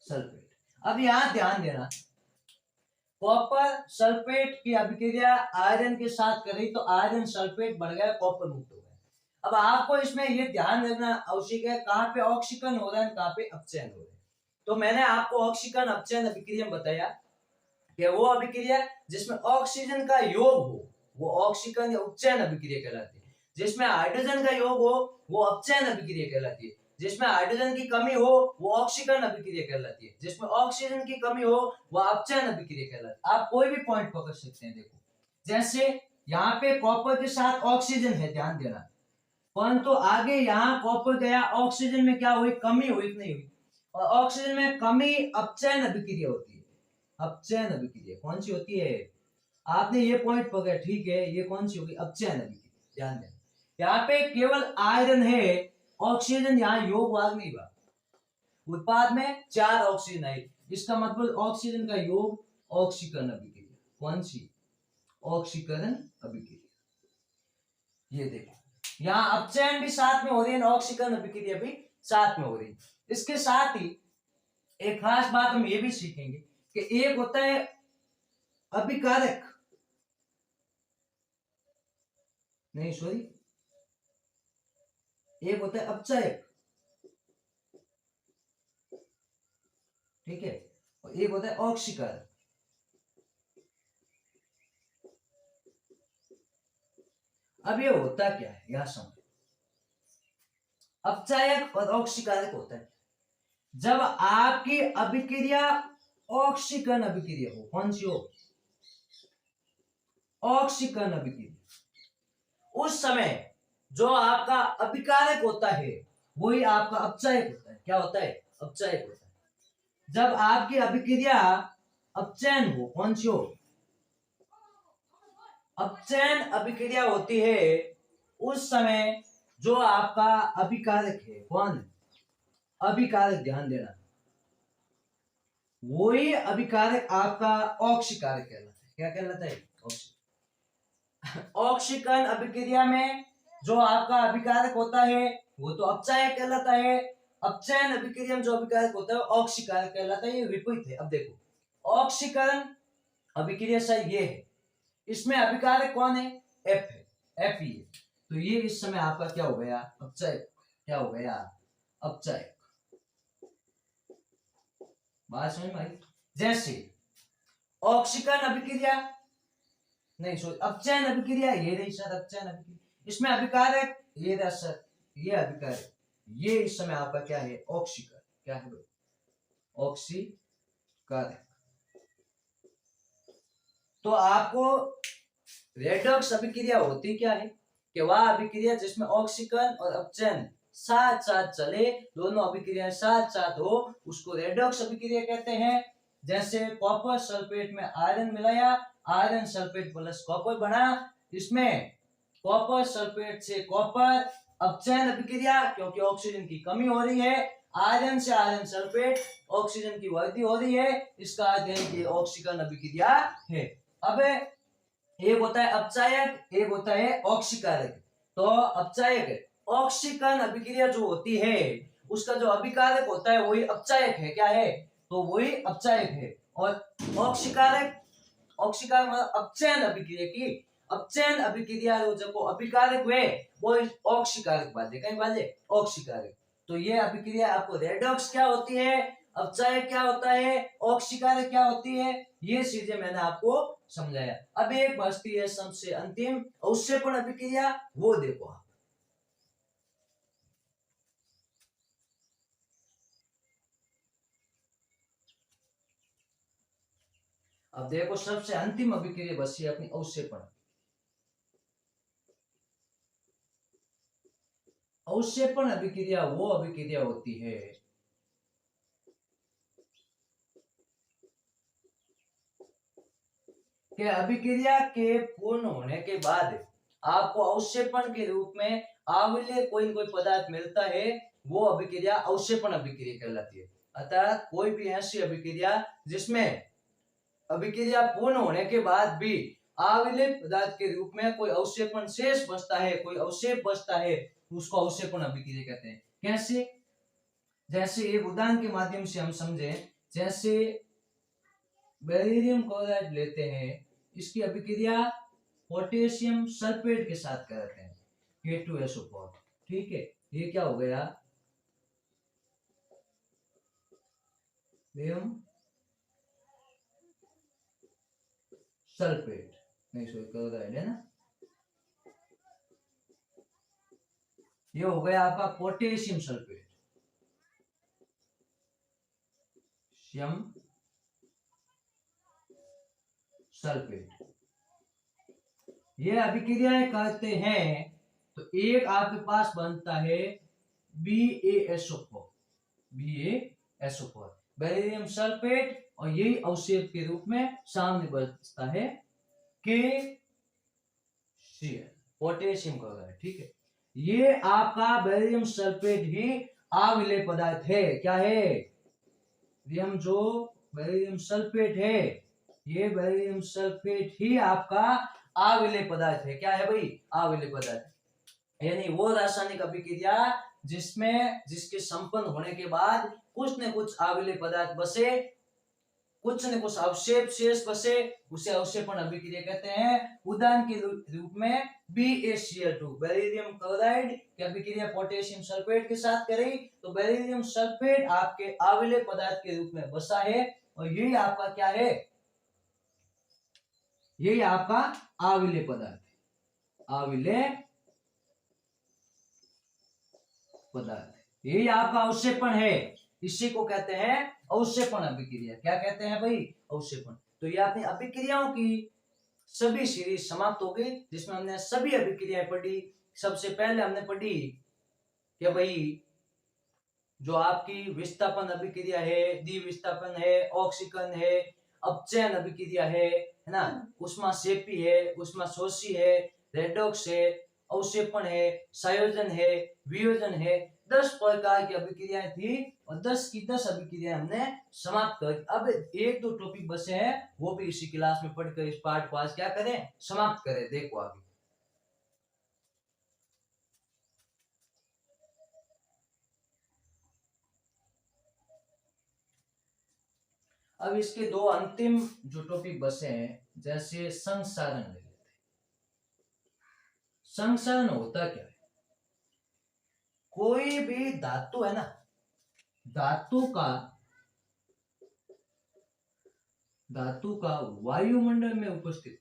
सल्फेट। अब यहां ध्यान देना, कॉपर सल्फेट की अभिक्रिया आयरन के साथ करी तो आयरन सल्फेट बन गया, कॉपर मुक्त हो गया। अब आपको इसमें ये ध्यान रखना आवश्यक है कहां पे ऑक्सीकरण हो रहा है, कहां पे अपचयन हो रहा है। तो मैंने आपको ऑक्सीकरण अपचयन अभिक्रिया बताया कि वो अभिक्रिया जिसमें ऑक्सीजन का योग हो वो ऑक्सीकरण या उपचयन अभिक्रिया कहलाती है, जिसमें हाइड्रोजन का योग हो वो अपचयन अभिक्रिया कहलाती है, जिसमें हाइड्रोजन की कमी हो वो ऑक्सीकरण अभिक्रिया कहलाती है, जिसमें ऑक्सीजन की कमी हो वो अपचयन अभिक्रिया कहलाती है। आप कोई भी पॉइंट पकड़ सकते हैं। देखो जैसे यहाँ पे कॉपर के साथ ऑक्सीजन है, ध्यान देना, परंतु आगे यहाँ कॉपर गया, ऑक्सीजन में क्या हुई, कमी हुई कि नहीं हुई, और ऑक्सीजन में कमी अपचयन अभिक्रिया होती है। अपचयन अभिक्रिया कौन सी होती है, आपने ये पॉइंट पकड़ा, ठीक है, ये कौन सी होगी, अपचयन अभिक्रिया। ध्यान देना यहाँ पे केवल आयरन है, ऑक्सीजन यहाँ योग भाग नहीं हुआ, उत्पाद में 4 ऑक्सीजन आई, इसका मतलब ऑक्सीजन का योग ऑक्सीकरण अभिक्रिया, कौन सी, ऑक्सीकरण अभिक्रिया। ये देखो यहाँ अपचयन भी साथ में हो रही है, ऑक्सीकरण अभिक्रिया भी साथ में हो रही है। इसके साथ ही एक खास बात हम ये भी सीखेंगे कि एक होता है अभिकारक, नहीं सॉरी, एक होता है अपचायक, ठीक है, और एक होता है ऑक्सीकारक। अब ये होता क्या है यहां समझ, अपचायक और ऑक्सीकारक होता है जब आपकी अभिक्रिया ऑक्सीकरण अभिक्रिया हो, कौन सी हो, ऑक्सीकरण अभिक्रिया। उस समय जो आपका अभिकारक होता है वही आपका अपचायक होता है। क्या होता है? अपचायक होता है। जब आपकी अभिक्रिया अपचयन हो, कौन सी हो? अपचयन अभिक्रिया होती है, उस समय जो आपका अभिकारक है, कौन? अभिकारक, ध्यान देना, वही अभिकारक आपका ऑक्सीकारक कहलाता है। क्या कहलाता है? ऑक्सीकरण अभिक्रिया में जो आपका अभिकारक होता है वो तो अपचायक कहलाता है। अपचयन अभिक्रिया में जो अभिकारक होता है ऑक्सीकारक कहलाता है। ये विपरीत है। अब देखो, ऑक्सीकरण अभिक्रिया शायद ये है, इसमें अभिकारक कौन है? एफ है, एफ ही है। तो ये इस समय आपका क्या हो गया? अपचायक। क्या हो गया? अपचायक। बात समझ में आई? जैसे ऑक्सीकरण अभिक्रिया नहीं, सॉरी, अपचयन अभिक्रिया, ये रही सर अपचयन अभिक्रिया, इसमें अभिकारक ये रहा सर, ये अभिकारक, ये इस समय आपका क्या है? ऑक्सीकरण। क्या है भाई? ऑक्सीकारक। तो आपको रेडॉक्स अभिक्रिया होती क्या है? कि वह अभिक्रिया जिसमें ऑक्सीकरण और अपचयन साथ साथ चले, दोनों अभिक्रियाएं साथ साथ हो, उसको रेडॉक्स अभिक्रिया कहते हैं। जैसे कॉपर सल्फेट में आयरन मिलाया, आयरन सल्फेट प्लस कॉपर बना, इसमें कॉपर सल्फेट से कॉपर, अपचयन अभिक्रिया क्योंकि ऑक्सीजन की कमी हो रही है, आयरन से आयरन सल्फेट, ऑक्सीजन की वृद्धि हो रही है, इसका अर्थ है कि ऑक्सीकरण अभिक्रिया है। अब एक होता है अपचायक, एक होता है ऑक्सीकारक। तो अपचायक, ऑक्सीकरण अभिक्रिया जो होती है उसका जो अभिकारक होता है वही अपचायक है। क्या है? तो वही अपचायक है। और ऑक्सीकारक, ऑक्सीकारक मतलब अपचयन अभिक्रिया की, अपचयन अभिक्रिया जो अभिकारक हुए वो ऑक्सीकारक बाजे, कहीं बाजे ऑक्सीकारक। तो ये अभिक्रिया आपको रेडॉक्स क्या होती है, अपचायक क्या होता है, ऑक्सीकारक क्या होती है, ये चीजें मैंने आपको समझाया। अब एक बचती है सबसे अंतिम अवक्षेपण अभिक्रिया, वो देखो आप। अब देखो, सबसे अंतिम अभिक्रिया बची है अपनी अवक्षेपण। अवक्षेपण अभिक्रिया वो अभिक्रिया होती है कि अभिक्रिया के पूर्ण होने के बाद आपको अवक्षेपण के रूप में आविले कोई न कोई पदार्थ मिलता है, वो अभिक्रिया अवक्षेपण अभिक्रिया कहलाती है। अर्थात कोई भी ऐसी अभिक्रिया जिसमें अभिक्रिया पूर्ण होने के बाद भी आविले पदार्थ के रूप में कोई अवक्षेपण शेष बचता है, कोई अवशेष बचता है, उसको अवक्षेपण अभिक्रिया कहते हैं। कैसे? जैसे एक उदाहरण के माध्यम से हम समझे, जैसे बेरिलियम क्लोराइड लेते हैं, इसकी अभिक्रिया पोटेशियम सल्फेट के साथ करते हैं, K2SO4। ठीक है, ये क्या हो गया? बेरिलियम सल्फेट, नहीं सॉरी क्लोराइड है ना, ये हो गया आपका पोटेशियम सल्फेट, सल्फेट। ये अभिक्रियाएं करते हैं तो एक आपके पास बनता है BaSO4, BaSO4, बेरिलियम सल्फेट, और यही अवशेष के रूप में सामने बचता है KCl, पोटेशियम क्लोराइड। ठीक है, ये आपका बेरिलियम सल्फेट ही अविलेय पदार्थ है। क्या है? हम जो बेरिलियम सल्फेट है, ये बेरिलियम सल्फेट ही आपका अविलेय पदार्थ है। क्या है भाई? अविलेय पदार्थ, यानी वो रासायनिक अभिक्रिया जिसमें जिसके संपन्न होने के बाद कुछ न कुछ अविलेय पदार्थ बसे, कुछ न कुछ अवशेष शेष बसे, उसे अवक्षेपण अभिक्रिया कहते हैं। उदाहरण के रूप में BaCl2, बेरिलियम क्लोराइड की अभिक्रिया पोटेशियम सल्फेट के साथ करी तो बेरिलियम सल्फेट आपके अविलेय पदार्थ के रूप में बसा है, और यही आपका क्या है? यही आपका अविलेय पदार्थ है, अविलेय पदार्थ, यही आपका अवक्षेपण है। इसी को कहते हैं अवक्षेपण अभिक्रिया। क्या कहते हैं भाई? अवक्षेपण। तो ये अपनी अभिक्रियाओं की सभी सीरीज समाप्त हो गई, जिसमें हमने सभी अभिक्रियाएं पढ़ी। सबसे पहले हमने पढ़ी कि भाई जो आपकी विस्थापन अभिक्रिया है, द्विविस्थापन है, ऑक्सीकरण है, अपचयन अभिक्रिया है ना, ऊष्माक्षेपी है, ऊष्माशोषी है, रेडॉक्स है, अवक्षेपण है, संयोजन है, वियोजन है। 10 प्रकार की अभिक्रियाएं थी और 10 की 10 अभिक्रियाएं हमने समाप्त कर। अब एक दो टॉपिक बचे हैं, वो भी इसी क्लास में पढ़कर इस पाठ को आज क्या करें, समाप्त करें। देखो आगे अब इसके दो अंतिम जो टॉपिक बचे हैं, जैसे संसारण ले लेते हैं। संसारण होता क्या है? कोई भी धातु है ना, धातु का वायुमंडल में उपस्थित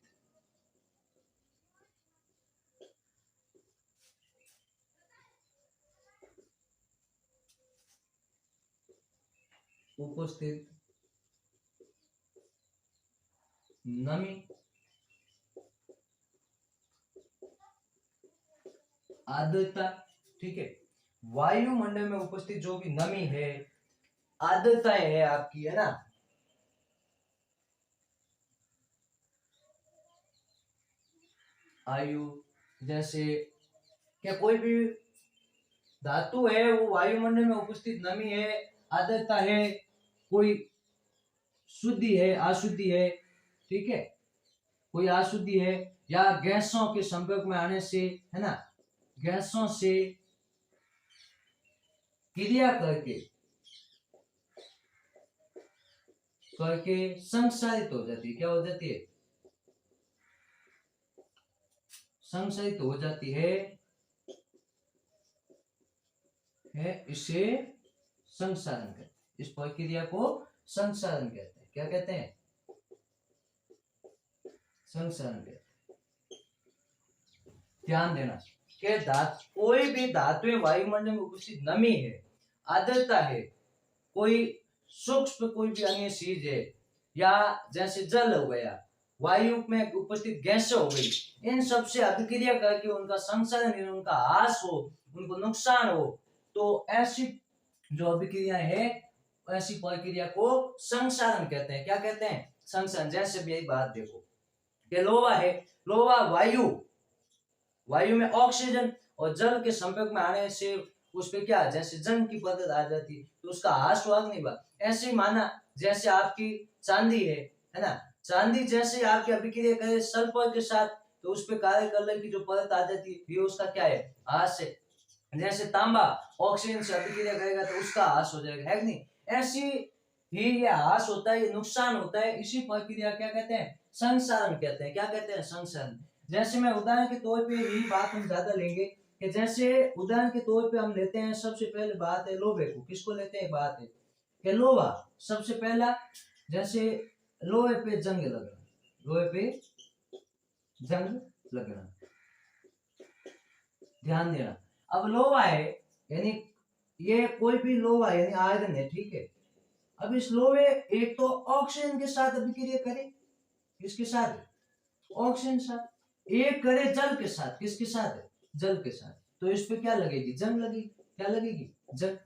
नमी, आर्द्रता, ठीक है, वायुमंडल में उपस्थित जो भी नमी है, आर्द्रताएं है आपकी, है ना, आयु, जैसे क्या कोई भी धातु है वो वायुमंडल में उपस्थित नमी है, आर्द्रता है, कोई शुद्धि है, अशुद्धि है, ठीक है, कोई अशुद्धि है, या गैसों के संपर्क में आने से, है ना, गैसों से क्रिया करके संसारित हो जाती है। क्या हो जाती है? संसारित हो जाती है, इसे संसारण कहते हैं। इस प्रक्रिया को संसारण कहते हैं। क्या कहते हैं? संसारण कहते हैं। ध्यान देना कि कोई भी धातु वायुमंडल में उपस्थित नमी है, आर्द्रता है, कोई सूक्ष्म कोई भी अन्य चीज है, या जैसे जल हो गया, वायु में उपस्थित गैस हो गई, इन सब से अभिक्रिया करके उनका संसारण, उनका ह्रास हो, उनको नुकसान हो, तो ऐसी जो अभिक्रिया है, ऐसी प्रक्रिया को संसारण कहते हैं। क्या कहते हैं? संसारण। जैसे भी यही बात देखो कि लोहा है, लोहा वायु में ऑक्सीजन और जल के संपर्क में आने से उस पे क्या, जैसे जंग की पद्धत आ जाती, तो उसका ह्रास हुआ नहीं हुआ। ऐसे ही माना जैसे आपकी चांदी है ना, चांदी जैसे आपकी अभिक्रिया करे सल्फर के साथ, तो उस पे काले कलर की जो परत आ जाती है, ये उसका क्या है, ह्रास है। जैसे तांबा ऑक्सीजन से अभिक्रिया करेगा तो उसका ह्रास हो जाएगा, है कि नहीं? ऐसी ही ये ह्रास होता है, ये नुकसान होता है, इसी प्रक्रिया क्या कहते हैं? संसारण कहते हैं। क्या कहते हैं? संसारण। जैसे मैं उदाहरण के तौर पे यही बात हम ज्यादा लेंगे कि जैसे उदाहरण के तौर पे हम लेते हैं, सबसे पहले बात है लोहे को। किसको लेते हैं? बात है कि लोहा सबसे पहला, जैसे लोहे पे जंग लगना, लोहे पे जंग लगना, ध्यान देना। अब लोहा है, यानी ये कोई भी लोहा यानी आयरन है, ठीक है। अब इस लोहे एक तो ऑक्सीजन के साथ अभिक्रिया करे, किसके साथ? ऑक्सीजन साथ। एक करे जल के साथ, किसके साथ? जल के साथ। तो इस पे क्या लगेगी? जंग लगेगी। क्या लगेगी? जंग।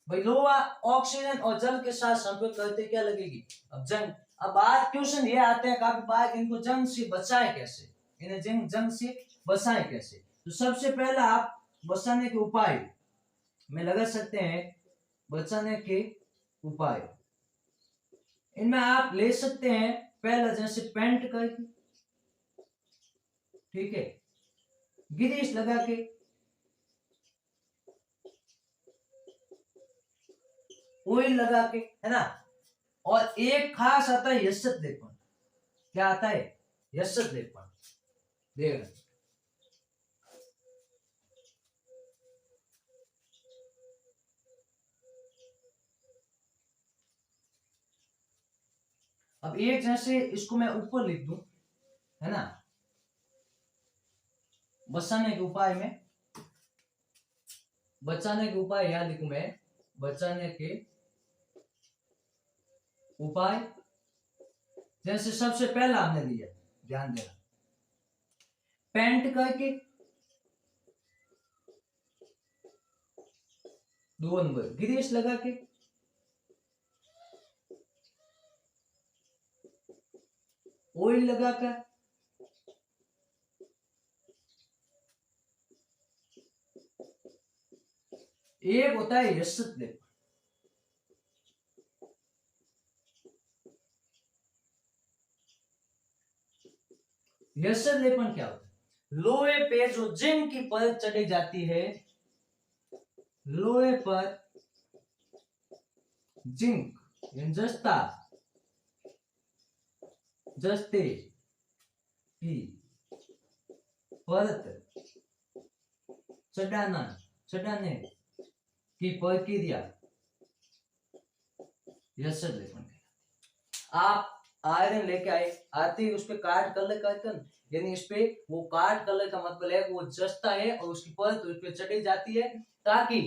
भाई लोहा ऑक्सीजन और जल के साथ संपर्क करते क्या लगेगी? अब जंग। अब आज क्वेश्चन ये आते हैं काफी बार, इनको जंग से बचाए कैसे, इन्हें जंग से बचाए कैसे? तो सबसे पहला आप बचाने के उपाय में लगा सकते हैं। बचाने के उपाय इनमें आप ले सकते हैं, पहला जैसे पेंट करके, ठीक है, ग्रीस लगा के, ऑयल लगा के, है ना। और एक खास आता है यशत लेपन। क्या आता है? यशत लेपन। देख अब एक जैसे इसको मैं ऊपर लिख दूं, है ना, बचाने के उपाय में, बचाने के उपाय यहां लिखूं मैं, बचाने के उपाय। जैसे सबसे पहला हमने लिया ध्यान देना। पेंट करके 2 नंबर, ग्रीस लगा के, ऑयल लगाकर, एक होता है यशत लेपन। यशत लेपन क्या होता है? लोहे पे जो जिंक की परत चढ़ी जाती है, लोहे पर जिंक जस्ता, जस्ते की परत चढ़ाना, चढ़ाने की प्रक्रिया यशत लेपन। आप आयरन लेके आए, आते ही उस पे काट कलर करते हैं, यानी इस पे वो काट कलर का मतलब है वो जस्ता है और उसकी परत उस पे चढ़ी जाती है, ताकि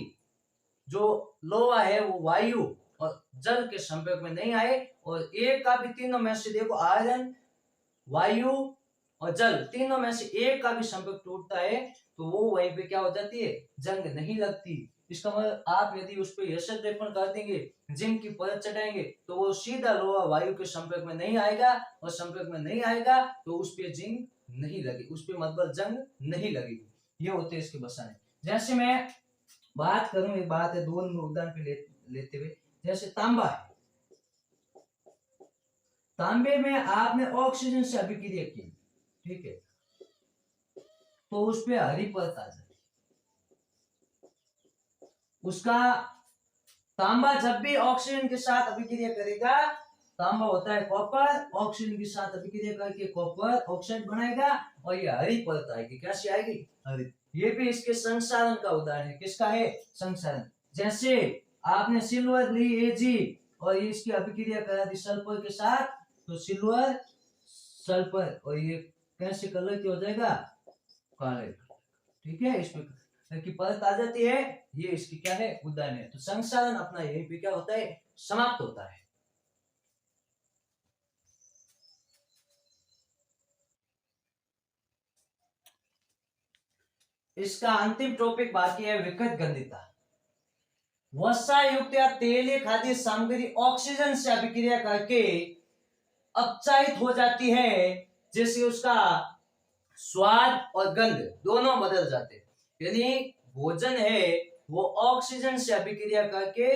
जो लोहा है वो वायु और जल के संपर्क में नहीं आए। और एक का भी तीनों में से देखो, आयरन, वायु और जल, तीनों में से एक का भी संपर्क टूटता है तो वो वहीं पे क्या हो जाती है, जंग नहीं लगती। इसका मतलब आप यदि उस पर यशत लेपन कर देंगे, जिंक की परत चढ़ाएंगे, तो वो सीधा लोहा वायु के संपर्क में नहीं आएगा, और संपर्क में नहीं आएगा तो उस पर जिंक नहीं लगी, उस पर मतलब जंग नहीं लगेगी। ये होते हैं इसके बसाने। जैसे मैं बात करूं, एक बात है, 2 उदाहरण पे लेते हुए, जैसे तांबा है, तांबे में आपने ऑक्सीजन से अभिक्रिया की, ठीक है, तो उस पे हरी परत आ जाती है। उसका तांबा जब भी ऑक्सीजन के साथ अभिक्रिया करेगा, तांबा होता है कॉपर, ऑक्सीजन के साथ अभिक्रिया करके कॉपर ऑक्साइड बनाएगा और ये हरी परत आएगी। कैसी आएगी? हरी। ये भी इसके संसारण का उदाहरण है। किसका है? संसारण। जैसे आपने सिल्वर ली Ag और इसकी अभिक्रिया करा दी सल्फर के साथ, तो सिल्वर सल्फर, और ये कैसे कलर की हो जाएगा? काले। ठीक है, इसमें की परत आ जाती है। ये इसकी क्या है? उदाहरण है। तो संसारण अपना यही पे क्या होता है? समाप्त होता है। इसका अंतिम टॉपिक बाकी है विकृत गंधिता। वसा युक्त या तेलीय खाद्य सामग्री ऑक्सीजन से अभिक्रिया करके अपचायित हो जाती है, जिससे उसका स्वाद और गंध दोनों बदल जाते हैं। यानी भोजन है वो ऑक्सीजन से अभिक्रिया करके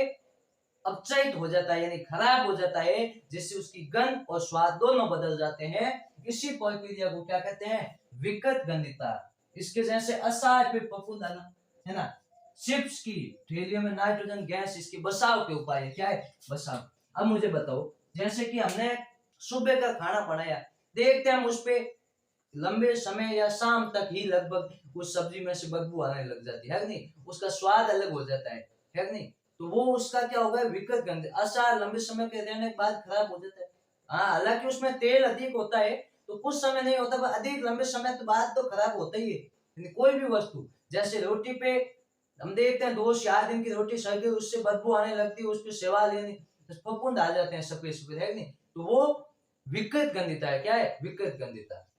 अपचायित हो जाता है, यानी खराब हो जाता है, जिससे उसकी गंध और स्वाद दोनों बदल जाते हैं। इसी प्रक्रिया को क्या कहते हैं? विकृत गंधिता। इसके जैसे असार पे फफूंदाना है ना, चिप्स की थैलियों में नाइट्रोजन गैस इसके बसाव के उपाय है। क्या है? बसाव। अब मुझे बताओ, जैसे कि हमने सुबह का खाना बनाया, देखते हैं हम उस पे लंबे समय या शाम तक ही लगभग उस सब्जी में से बदबू आने लग जाती है कि नहीं, उसका स्वाद अलग हो जाता है कि नहीं, तो वो उसका क्या होगा? विकृत गंध। असार लंबे समय के रहने के बाद खराब हो जाता है। हाँ, हालांकि उसमें तेल अधिक होता है तो कुछ समय नहीं होता, पर अधिक लंबे समय के बाद तो खराब होता ही है। कोई भी वस्तु, जैसे रोटी पे हम देखते हैं 2 से 8 दिन की रोटी सड़ गई, उससे बदबू आने लगती है, उस पर सेवा लेनी, फफूंद आ जाते हैं सफेद सफेद, है नहीं, तो वो विकृत गंधिता है। क्या है? विकृत गंधिता।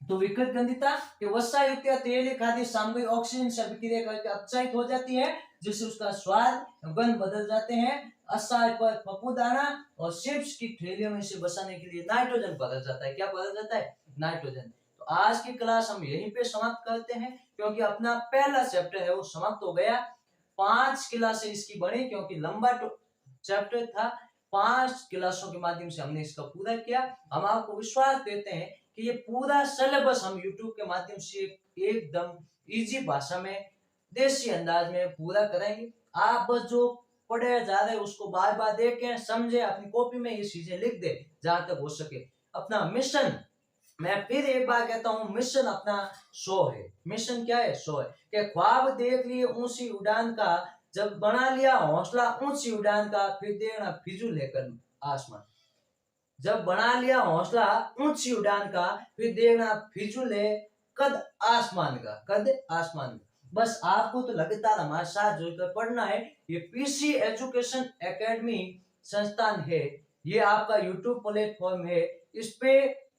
तो विकृत गंधिता के वसा युक्त या तेलीय खाद्य सामग्री ऑक्सीजन से अभिक्रिया करके अपचायित हो जाती है, जिससे उसका स्वाद गंध बदल जाते हैं। असार पर फफूंदाना और चिप्स की थैलियों में से बसाने के लिए नाइट्रोजन बदल जाता है। क्या बदल जाता है? नाइट्रोजन। तो आज की क्लास हम यहीं पे समाप्त करते हैं, क्योंकि अपना पहला चैप्टर है वो समाप्त हो गया। 5 क्लासें इसकी बनी, क्योंकि लंबा चैप्टर था। 5 क्लासों के माध्यम से हमने इसका पूरा किया। हम आपको विश्वास देते हैं कि ये पूरा सिलेबस हम YouTube के माध्यम से एकदम इजी भाषा में, देसी अंदाज में पूरा करेंगे। आप बस जो पढ़े जा रहे हैं उसको बार बार देखें, समझे, अपनी कॉपी में ये चीजें लिख दे जहां तक हो सके। अपना मिशन, मैं फिर एक बार कहता हूं, मिशन अपना 100 है। मिशन क्या है? 100 है कि ख्वाब देख लिए ऊंची उड़ान का, जब बना लिया हौसला ऊंची उड़ान का, फिर देखना फिजूल लेकर आसमान। जब बना लिया हौसला ऊंची उड़ान का, फिर देखना फिजूल है कद आसमान का, कद आसमान का। बस आपको तो लगातार हमारे साथ जुड़कर पढ़ना है। ये पीसी एजुकेशन एकेडमी संस्थान है, ये आपका यूट्यूब प्लेटफॉर्म है। इस पे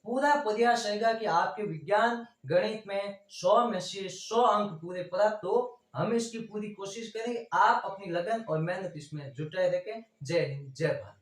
पूरा प्रयास रहेगा कि आपके विज्ञान गणित में 100 में से 100 अंक पूरे प्राप्त हो। हम इसकी पूरी कोशिश करेंगे। आप अपनी लगन और मेहनत इसमें जुटाए रखें। जय हिंद, जय भारत।